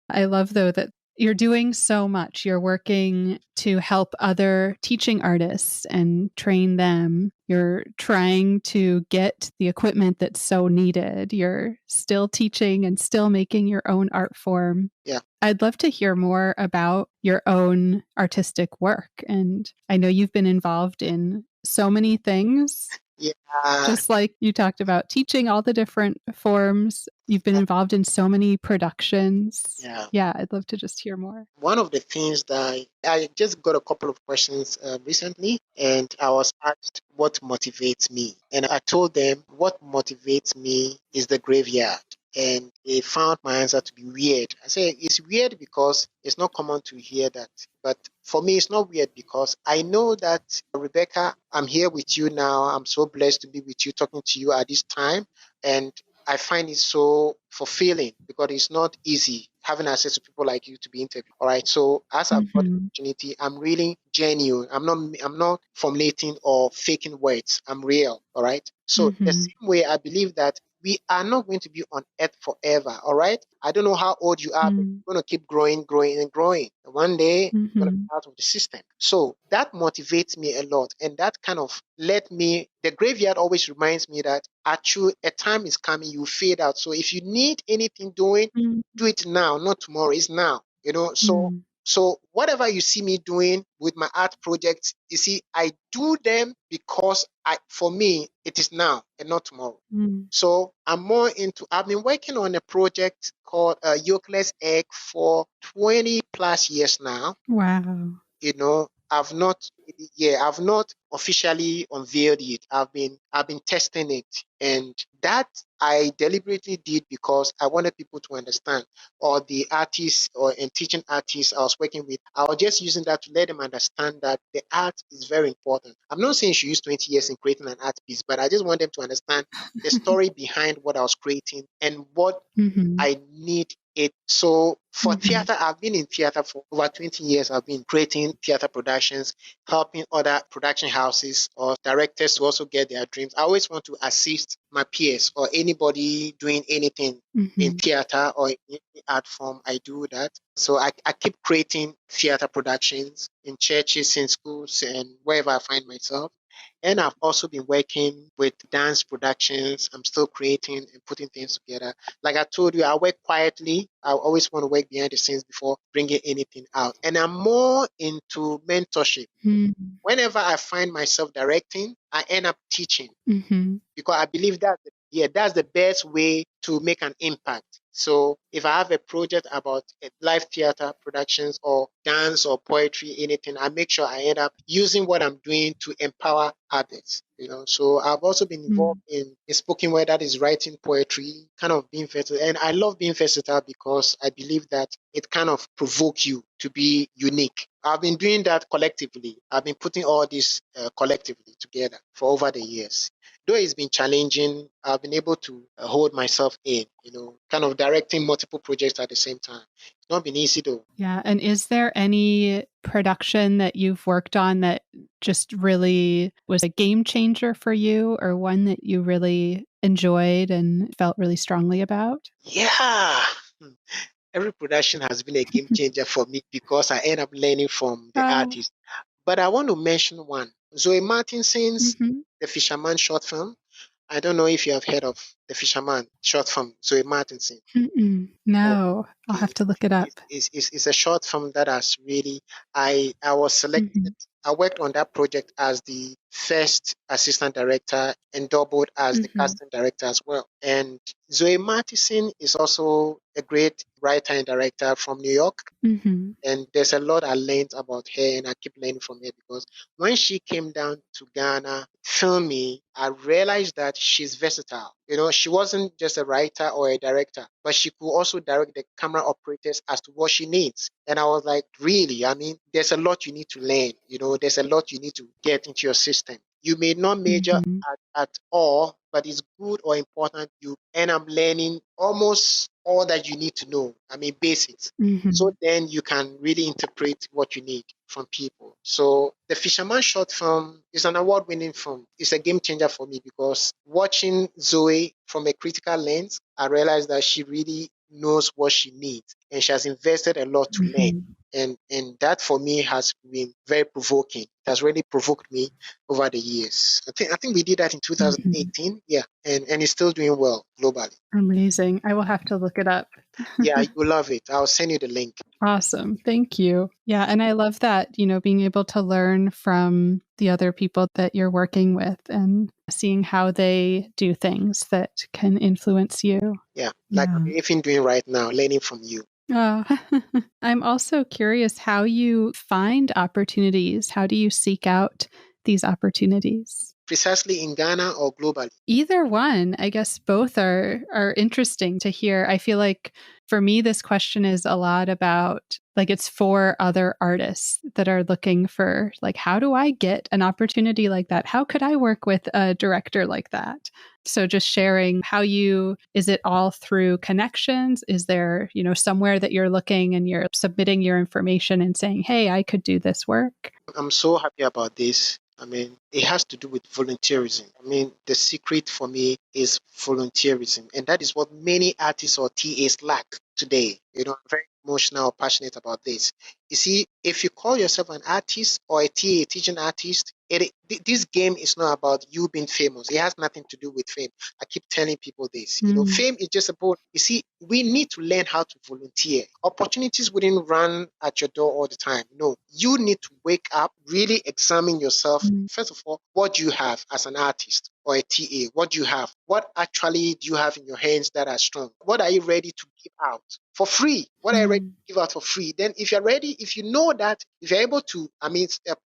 I love, though, that you're doing so much. You're working to help other teaching artists and train them. You're trying to get the equipment that's so needed. You're still teaching and still making your own art form. Yeah. I'd love to hear more about your own artistic work. And I know you've been involved in so many things. Yeah. Just like you talked about teaching all the different forms, you've been involved in so many productions. Yeah. Yeah, I'd love to just hear more. One of the things that I just got a couple of questions recently, and I was asked what motivates me. And I told them what motivates me is the graveyard. And they found my answer to be weird. I say it's weird because it's not common to hear that. But for me, it's not weird because I know that, Rebecca, I'm here with you now. I'm so blessed to be with you, talking to you at this time. And I find it so fulfilling because it's not easy having access to people like you to be interviewed. All right. So as I've got the Mhm. opportunity, I'm really genuine. I'm not formulating or faking words. I'm real. All right. So the Mhm. same way I believe that we are not going to be on earth forever. All right. I don't know how old you are, but Mm. you're going to keep growing, growing, and growing. And one day you're going to Mhm. be out of the system. So that motivates me a lot. And that kind of let me, the graveyard always reminds me that actually a time is coming, you fade out. So if you need anything doing, Mm. do it now, not tomorrow. It's now. So Mm. whatever you see me doing with my art projects, you see, I do them because for me, it is now and not tomorrow. Mm. So I've been working on a project called Yolkless Egg for 20 plus years now. Wow. I've not, yeah, I've not officially unveiled it. I've been testing it, and that I deliberately did because I wanted people to understand, or the artists and teaching artists I was working with. I was just using that to let them understand that the art is very important. I'm not saying you should use 20 years in creating an art piece, but I just want them to understand the story behind what I was creating and what Mhm. I need it. So for Mhm. theater, I've been in theater for over 20 years. I've been creating theater productions, helping other production houses or directors to also get their dreams. I always want to assist my peers or anybody doing anything in Mhm. theater or in any art form. I do that. So I keep creating theater productions in churches, in schools, and wherever I find myself. And I've also been working with dance productions. I'm still creating and putting things together. Like I told you, I work quietly. I always want to work behind the scenes before bringing anything out. And I'm more into mentorship. Mm. Whenever I find myself directing, I end up teaching Mhm. because I believe that's the best way to make an impact. So if I have a project about live theater productions or dance or poetry, anything, I make sure I end up using what I'm doing to empower others. So I've also been involved Mm. in a spoken word, that is writing poetry, kind of being versatile. And I love being versatile because I believe that it kind of provokes you to be unique. I've been doing that collectively. I've been putting all this collectively together for over the years. Though it's been challenging, I've been able to hold myself in, kind of directing multiple projects at the same time. It's not been easy though. Yeah, and is there any production that you've worked on that just really was a game changer for you, or one that you really enjoyed and felt really strongly about? Yeah. Every production has been a game changer for me because I end up learning from the Oh. artist. But I want to mention one. Zoe Martinson's Mhm. The Fisherman short film. I don't know if you have heard of The Fisherman short film, Zoe Martinson. Mm-mm. No, I'll Okay. have to look it up. It's a short film that has really, I was selected. Mhm. I worked on that project as the first assistant director and doubled as the Mhm. casting director as well. And Zoe Martinson is also a great writer and director from New York. Mhm. And there's a lot I learned about her, and I keep learning from her because when she came down to Ghana filming, I realized that she's versatile. She wasn't just a writer or a director, but she could also direct the camera operators as to what she needs. And I was like, really? I mean, there's a lot you need to learn. There's a lot you need to get into your system. You may not major Mhm. at all, but it's good or important. You end up learning almost all that you need to know. I mean, basics. So Mhm. then you can really interpret what you need from people. So The Fisherman short film is an award-winning film. It's a game changer for me because watching Zoe from a critical lens, I realized that she really knows what she needs and she has invested a lot to learn. Mhm. And that for me has been very provoking. It has really provoked me over the years. I think we did that in 2018. Yeah. And it's still doing well globally. Amazing. I will have to look it up. Yeah, you will love it. I'll send you the link. Awesome. Thank you. Yeah. And I love that, being able to learn from the other people that you're working with and seeing how they do things that can influence you. Yeah. Like I'm even doing right now, learning from you. Oh, I'm also curious how you find opportunities. How do you seek out these opportunities? Precisely in Ghana or globally? Either one. I guess both are interesting to hear. I feel like for me, this question is a lot about it's for other artists that are looking for how do I get an opportunity like that? How could I work with a director like that? So just sharing is it all through connections? Is there, somewhere that you're looking and you're submitting your information and saying, hey, I could do this work? I'm so happy about this. I mean, it has to do with volunteerism. I mean, the secret for me is volunteerism. And that is what many artists or TAs lack today. I'm very emotional, passionate about this. You see, if you call yourself an artist or a TA, teaching artist, this game is not about you being famous. It has nothing to do with fame. I keep telling people this. Fame is just about, we need to learn how to volunteer. Opportunities wouldn't run at your door all the time. No, you need to wake up, really examine yourself. First of all, what do you have as an artist or a TA? What do you have? What actually do you have in your hands that are strong? What are you ready to give out for free? What are you ready to give out for free? Then if you're ready, if you know that, if you're able to,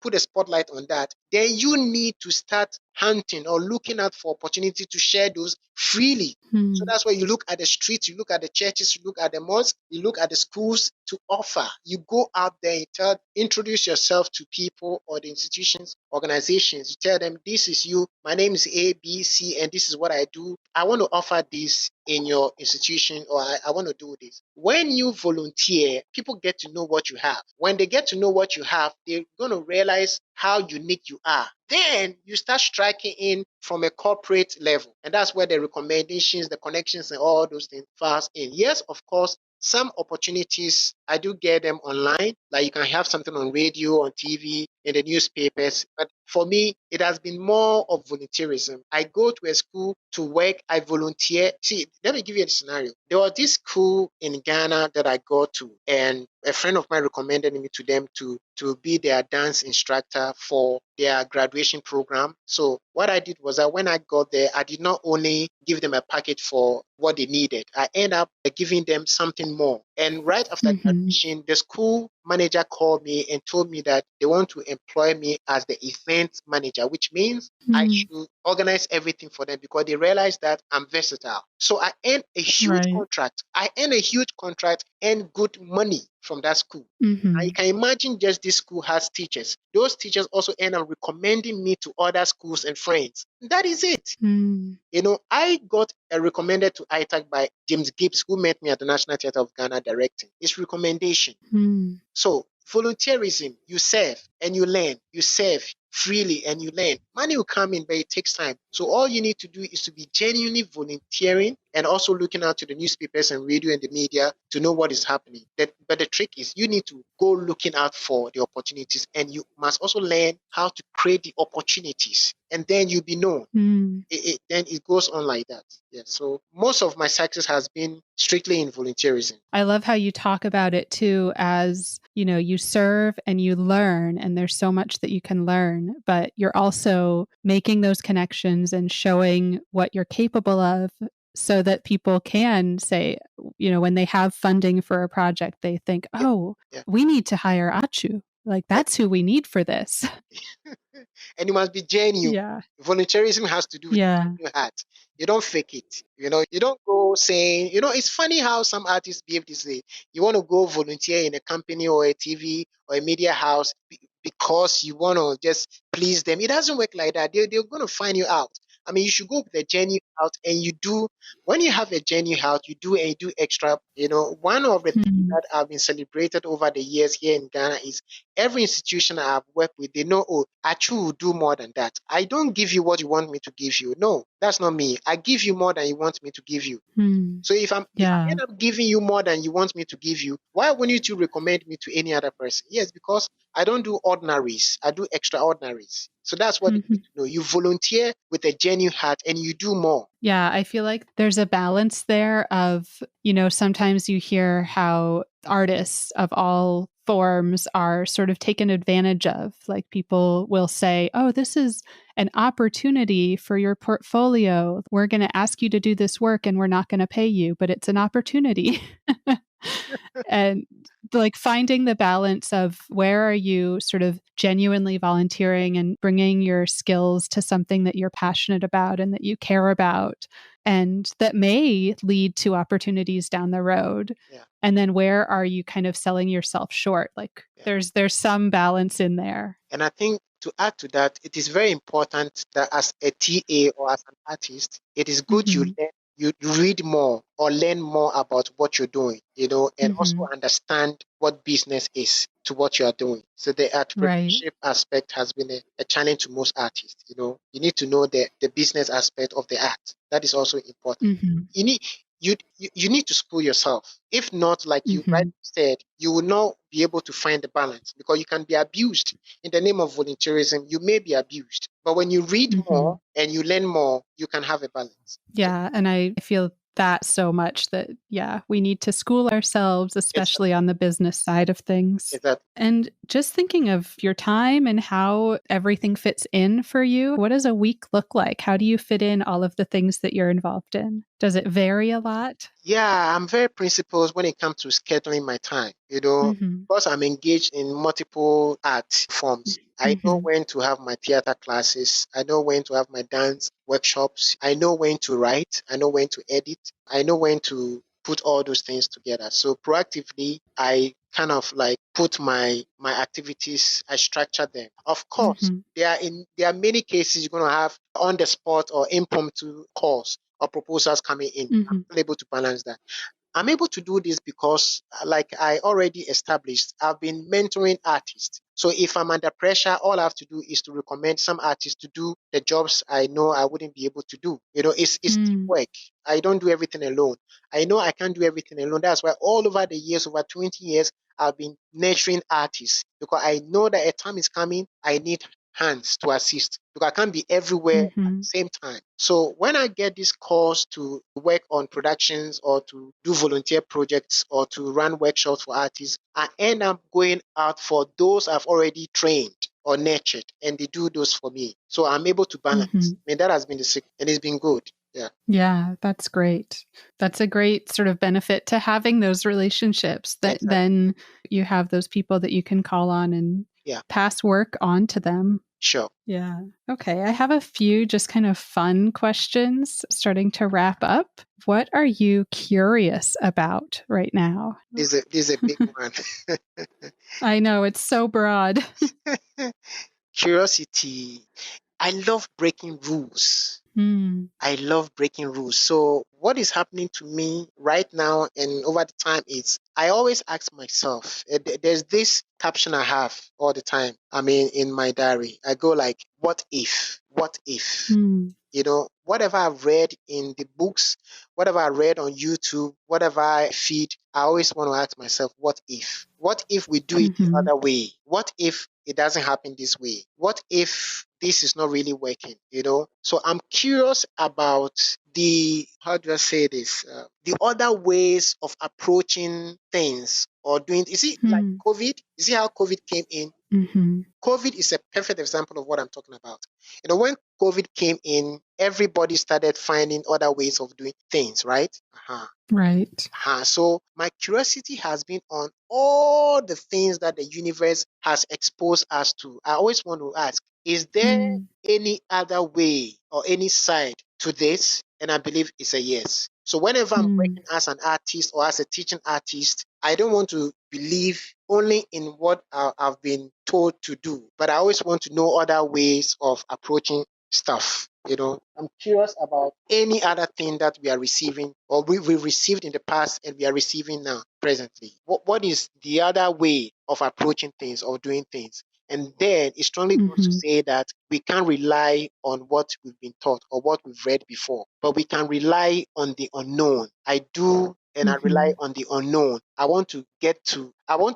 put a spotlight on that, then you need to start hunting or looking out for opportunity to share those freely. So that's why you look at the streets, you look at the churches, you look at the mosques, you look at the schools to offer. You go out there and introduce yourself to people or the institutions, organizations. You tell them, this is you, my name is A, B, C, and this is what I do. I want to offer this in your institution, or I want to do this. When you volunteer, people get to know what you have. When they get to know what you have, they're going to realize how unique you are. Then you start striking in from a corporate level. And that's where the recommendations, the connections, and all those things fast in. Yes, of course, some opportunities, I do get them online. Like you can have something on radio, on TV, in the newspapers. But for me, it has been more of volunteerism. I go to a school to work. I volunteer. See, let me give you a scenario. There was this school in Ghana that I go to, and a friend of mine recommended me to them to be their dance instructor for their graduation program. So what I did was that when I got there, I did not only give them a package for what they needed. I ended up giving them something more. And right after graduation, the school manager called me and told me that they want to employ me as the event manager, which means I should organize everything for them because they realized that I'm versatile. So I earned a huge contract. I earned a huge contract and good money from that school. Now you can imagine just this school has teachers. Those teachers also end up recommending me to other schools and friends. That is it. I got recommended to ITAC by James Gibbs, who met me at the National Theatre of Ghana directing. It's recommendation. So volunteerism, you serve and you learn. You serve freely and you learn. Money will come in, but it takes time. So all you need to do is to be genuinely volunteering and also looking out to the newspapers and radio and the media to know what is happening. But the trick is you need to go looking out for the opportunities, and you must also learn how to create the opportunities, and then you'll be known. Then it goes on like that. Yeah. So most of my success has been strictly in volunteerism. I love how you talk about it too as, you serve and you learn, and there's so much that you can learn, but you're also making those connections and showing what you're capable of so that people can say, when they have funding for a project, they think, we need to hire Atsu. That's who we need for this. And you must be genuine. Yeah. Volunteerism has to do with your heart. You don't fake it. You don't go saying, it's funny how some artists behave this way. You want to go volunteer in a company or a TV or a media house because you want to just please them. It doesn't work like that. They're going to find you out. I mean, you should go with a genuine heart, and you do, when you have a genuine heart, you do, and you do extra. One of the things that have been celebrated over the years here in Ghana is every institution I've worked with, they know, oh, Atsu will do more than that. I don't give you what you want me to give you. No, that's not me. I give you more than you want me to give you. So if I end up giving you more than you want me to give you, why wouldn't you recommend me to any other person? Yes, because I don't do ordinaries. I do extraordinaries. So that's what you need to know. You volunteer with a genuine heart and you do more. Yeah, I feel like there's a balance there of, sometimes you hear how artists of all forms are sort of taken advantage of. Like people will say, oh, this is an opportunity for your portfolio. We're going to ask you to do this work and we're not going to pay you, but it's an opportunity. And like finding the balance of where are you sort of genuinely volunteering and bringing your skills to something that you're passionate about and that you care about and that may lead to opportunities down the road. Yeah. And then where are you kind of selling yourself short? Like there's some balance in there. And I think to add to that, it is very important that as a TA or as an artist, it is good you read more or learn more about what you're doing, and also understand what business is to what you are doing. So the entrepreneurship aspect has been a challenge to most artists. You need to know the business aspect of the art. That is also important. You need to school yourself. If not, like you rightly said, you will not be able to find the balance because you can be abused in the name of volunteerism. You may be abused, but when you read more and you learn more, you can have a balance. Yeah, and I feel that so much that, we need to school ourselves, especially on the business side of things. Exactly. And just thinking of your time and how everything fits in for you, what does a week look like? How do you fit in all of the things that you're involved in? Does it vary a lot? Yeah, I'm very principled when it comes to scheduling my time, because I'm engaged in multiple art forms. I know when to have my theater classes. I know when to have my dance workshops. I know when to write. I know when to edit. I know when to put all those things together. So proactively, I kind of like put my activities, I structure them. Of course, there are many cases you're going to have on the spot or impromptu calls or proposals coming in. I'm able to balance that. I'm able to do this because, like I already established, I've been mentoring artists. So if I'm under pressure, all I have to do is to recommend some artists to do the jobs I know I wouldn't be able to do. It's teamwork. I don't do everything alone. I know I can't do everything alone. That's why all over the years, over 20 years, I've been nurturing artists because I know that a time is coming, I need hands to assist because I can't be everywhere at the same time. So when I get these calls to work on productions or to do volunteer projects or to run workshops for artists, I end up going out for those I've already trained or nurtured, and they do those for me. So I'm able to balance. I mean, that has been the secret, and it's been good. Yeah. Yeah, that's great. That's a great sort of benefit to having those relationships that then you have those people that you can call on and pass work on to them. Sure. Yeah. Okay. I have a few just kind of fun questions starting to wrap up. What are you curious about right now? This is a big one. I know, it's so broad. Curiosity. I love breaking rules. I love breaking rules. So what is happening to me right now and over the time is I always ask myself, there's this caption I have all the time. I mean, in my diary, I go like, what if? What if? Whatever I've read in the books, whatever I read on YouTube, whatever I feed, I always want to ask myself, what if? What if we do it the other way? What if it doesn't happen this way? What if this is not really working? So I'm curious about how do I say this? The other ways of approaching things or doing. You see, like COVID. You see how COVID came in. COVID is a perfect example of what I'm talking about. When COVID came in, everybody started finding other ways of doing things, right? Right. So my curiosity has been on all the things that the universe has exposed us to. I always want to ask, is there any other way or any side to this? And I believe it's a yes. So whenever I'm working as an artist or as a teaching artist, I don't want to believe only in what I've been told to do, but I always want to know other ways of approaching stuff. I'm curious about any other thing that we are receiving or we received in the past and we are receiving now presently. What is the other way of approaching things or doing things? And then it strongly goes to say that we can't rely on what we've been taught or what we've read before, but we can rely on the unknown. I do, and I rely on the unknown. I want to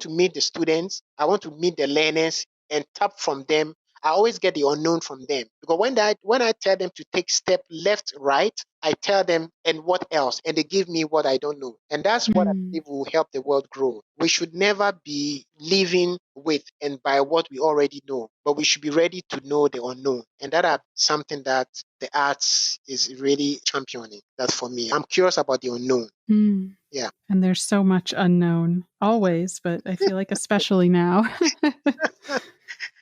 meet the students, I want to meet the learners and tap from them. I always get the unknown from them, because when I tell them to take step left, right, I tell them, and what else? And they give me what I don't know. And that's what I believe will help the world grow. We should never be living with and by what we already know, but we should be ready to know the unknown. And that are something that the arts is really championing. That's for me. I'm curious about the unknown. Yeah. And there's so much unknown always, but I feel like especially now.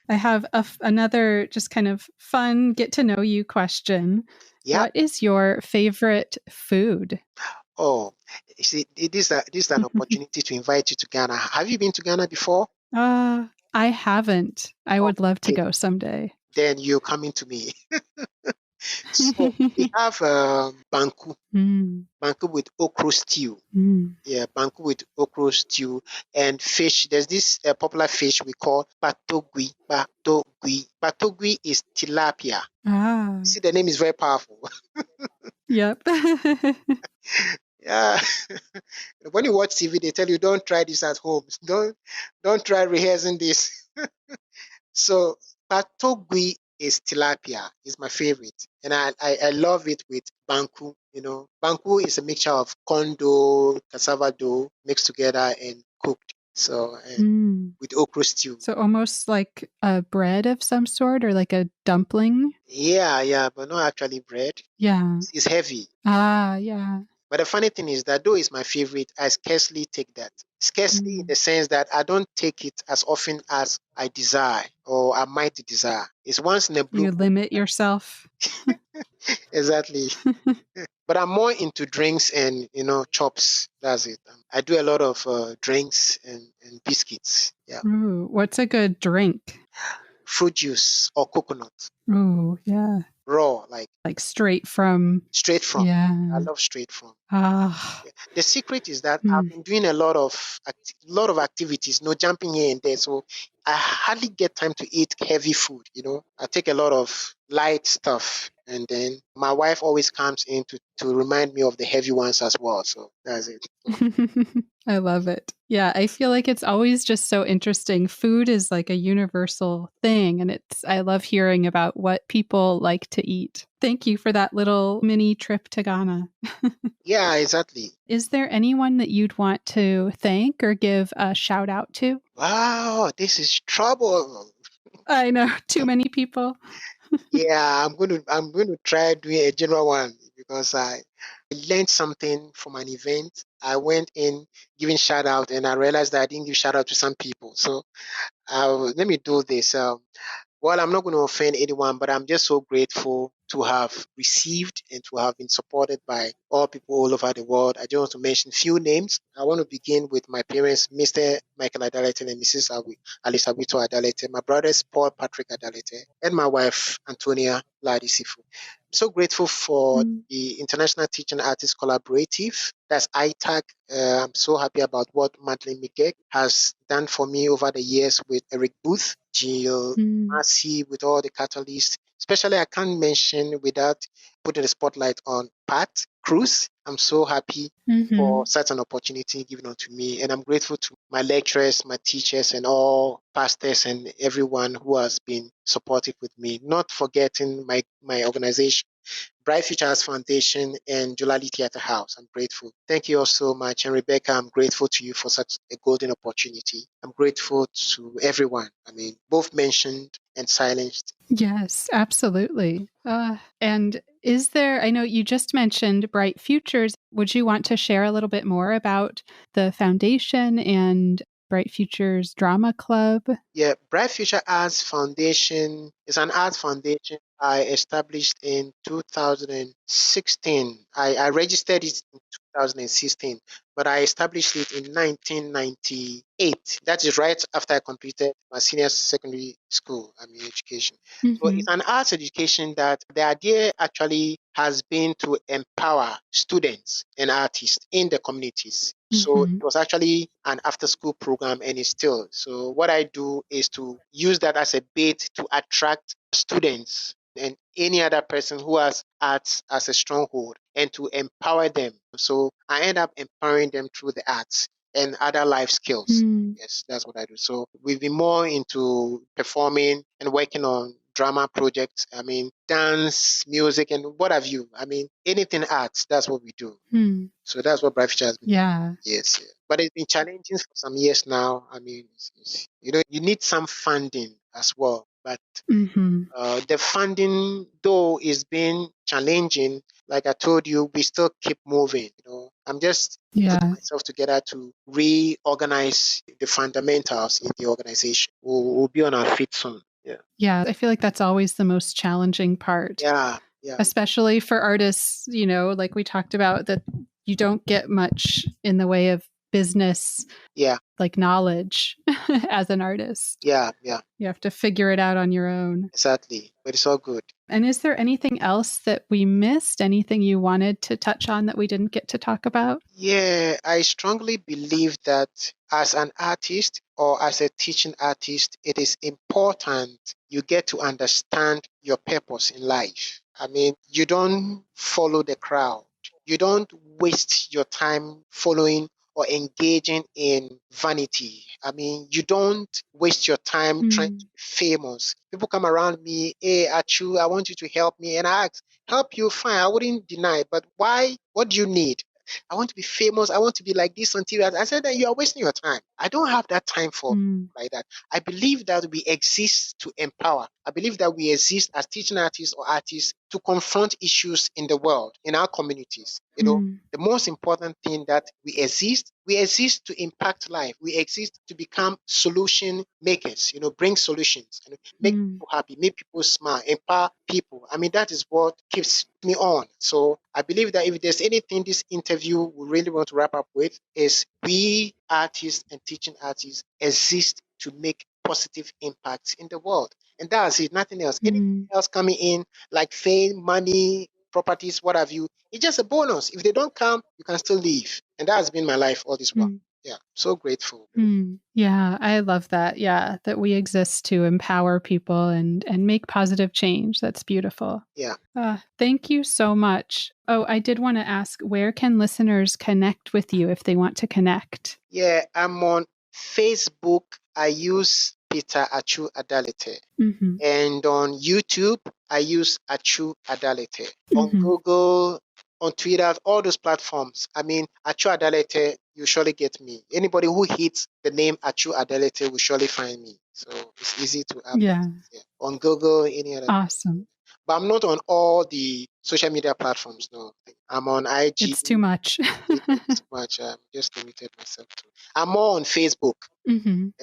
I have another just kind of fun get to know you question. Yeah. What is your favorite food? Oh, see, this is an opportunity to invite you to Ghana. Have you been to Ghana before? I haven't. I would love to go someday. Then you're coming to me. So we have banku with okra stew. Yeah, banku with okra stew and fish. There's this popular fish we call patogui. Patogui is tilapia. See, the name is very powerful. Yep. Yeah. When you watch TV, they tell you don't try this at home. Don't try rehearsing this. So patogui is tilapia, is my favorite. And I love it with banku. Banku is a mixture of corn dough, cassava dough mixed together and cooked. So with okra stew. So almost like a bread of some sort, or like a dumpling? Yeah, but not actually bread. Yeah. It's heavy. Yeah. But the funny thing is that though it's my favorite, I scarcely take that. Scarcely in the sense that I don't take it as often as I desire or I might desire. It's once in a blue. You limit yourself. Exactly. But I'm more into drinks and, chops. That's it. I do a lot of drinks and biscuits. Yeah. Ooh, what's a good drink? Fruit juice or coconut. Ooh, yeah. Raw, like straight from. Yeah. I love straight from. The secret is that I've been doing a lot of activities, jumping here and there. So I hardly get time to eat heavy food. I take a lot of light stuff, and then my wife always comes in to remind me of the heavy ones as well. So that's it. I love it. Yeah, I feel like it's always just so interesting. Food is like a universal thing, and I love hearing about what people like to eat. Thank you for that little mini trip to Ghana. Yeah, exactly. Is there anyone that you'd want to thank or give a shout out to? Wow, this is trouble. I know, too many people. Yeah, I'm going to try doing a general one, because I learned something from an event. I went in giving shout out, and I realized that I didn't give shout out to some people. So let me do this. Well, I'm not going to offend anyone, but I'm just so grateful to have received and to have been supported by all people all over the world. I just want to mention few names. I want to begin with my parents, Mr. Michael Adaletey and Mrs. Alice Adaletey, my brothers, Paul Patrick Adaletey, and my wife, Antonia Ladisifu. I'm so grateful for the International Teaching Artists Collaborative. That's ITAC. I'm so happy about what Madeleine Miguel has done for me over the years with Eric Booth, Jill Massey, with all the catalysts. Especially, I can't mention without putting the spotlight on Pat Cruz. I'm so happy for such an opportunity given unto me. And I'm grateful to my lecturers, my teachers, and all pastors and everyone who has been supportive with me. Not forgetting my organization, Bright Futures Foundation and Jolali Theatre House. I'm grateful. Thank you all so much. And Rebecca, I'm grateful to you for such a golden opportunity. I'm grateful to everyone. Both mentioned and silenced. Yes, absolutely. And I know you just mentioned Bright Futures. Would you want to share a little bit more about the foundation and Bright Futures Drama Club. Yeah, Bright Future Arts Foundation is an arts foundation I established in 2016. I registered it in 2016, but I established it in 1998. That is right after I completed my senior secondary school, education. So it's an arts education that the idea actually has been to empower students and artists in the communities. So it was actually an after-school program, and it's still. So what I do is to use that as a bait to attract students and any other person who has arts as a stronghold and to empower them. So I end up empowering them through the arts and other life skills. Yes, that's what I do. So we've been more into performing and working on drama projects. Dance, music, and what have you. Anything arts, that's what we do. So that's what Bright Future has been. Yeah. Yes. But it's been challenging for some years now. You need some funding as well. But the funding, though, is been challenging. Like I told you, we still keep moving. I'm just putting myself together to reorganize the fundamentals in the organization. We'll be on our feet soon. Yeah. Yeah. I feel like that's always the most challenging part. Yeah. Especially for artists, like we talked about, that you don't get much in the way of business, like knowledge as an artist. Yeah. You have to figure it out on your own. Exactly. But it's all good. And is there anything else that we missed? Anything you wanted to touch on that we didn't get to talk about? Yeah, I strongly believe that as an artist or as a teaching artist, it is important you get to understand your purpose in life. You don't follow the crowd. You don't waste your time following or engaging in vanity. You don't waste your time trying to be famous. People come around me, hey, Atsu, I want you to help me. And I ask, help you, fine, I wouldn't deny. But why? What do you need? I want to be famous. I want to be like this on TV. I said that you are wasting your time. I don't have that time for like that. I believe that we exist to empower. I believe that we exist as teaching artists or artists to confront issues in the world, in our communities. The most important thing that we exist to impact life. We exist to become solution makers, bring solutions, and make people happy, make people smile, empower people. That is what keeps me on. So I believe that if there's anything this interview we really want to wrap up with is we artists and teaching artists exist to make positive impacts in the world. And that's it, nothing else. Anything else coming in like fame, money, properties, what have you, it's just a bonus. If they don't come, you can still leave. And that has been my life all this while. Yeah, so grateful. Yeah, I love that. Yeah, that we exist to empower people and make positive change. That's beautiful. Yeah. Thank you so much. Oh, I did want to ask, where can listeners connect with you if they want to connect? Yeah, I'm on Facebook. I use Peter Atsu Adaletey. And on YouTube, I use Atsu Adaletey. On Google, on Twitter, all those platforms. Atsu Adaletey, you surely get me. Anybody who hits the name Atsu Adaletey will surely find me. So it's easy to add. Yeah. On Google, any other. Awesome. But I'm not on all the social media platforms. No, I'm on IG. It's too much. It's too much. I'm just limited myself to. I'm more on Facebook. And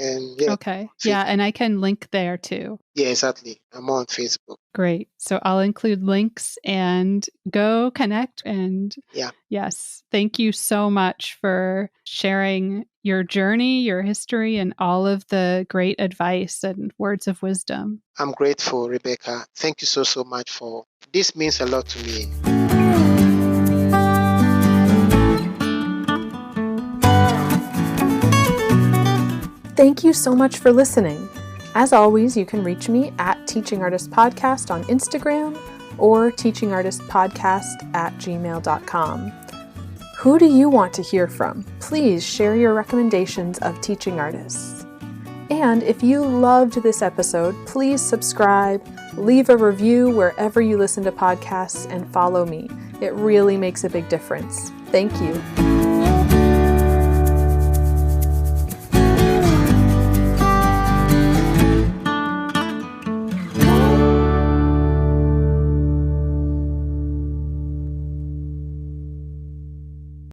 okay. Yeah, and I can link there too. Yeah, exactly. I'm on Facebook. Great. So I'll include links and go connect. And yes, thank you so much for sharing your journey, your history, and all of the great advice and words of wisdom. I'm grateful, Rebecca. Thank you so much for this. Means a lot to me. Thank you so much for listening. As always, you can reach me at Teaching Artist Podcast on Instagram or teachingartistpodcast@gmail.com. Who do you want to hear from? Please share your recommendations of teaching artists. And if you loved this episode, please subscribe, leave a review wherever you listen to podcasts, and follow me. It really makes a big difference. Thank you.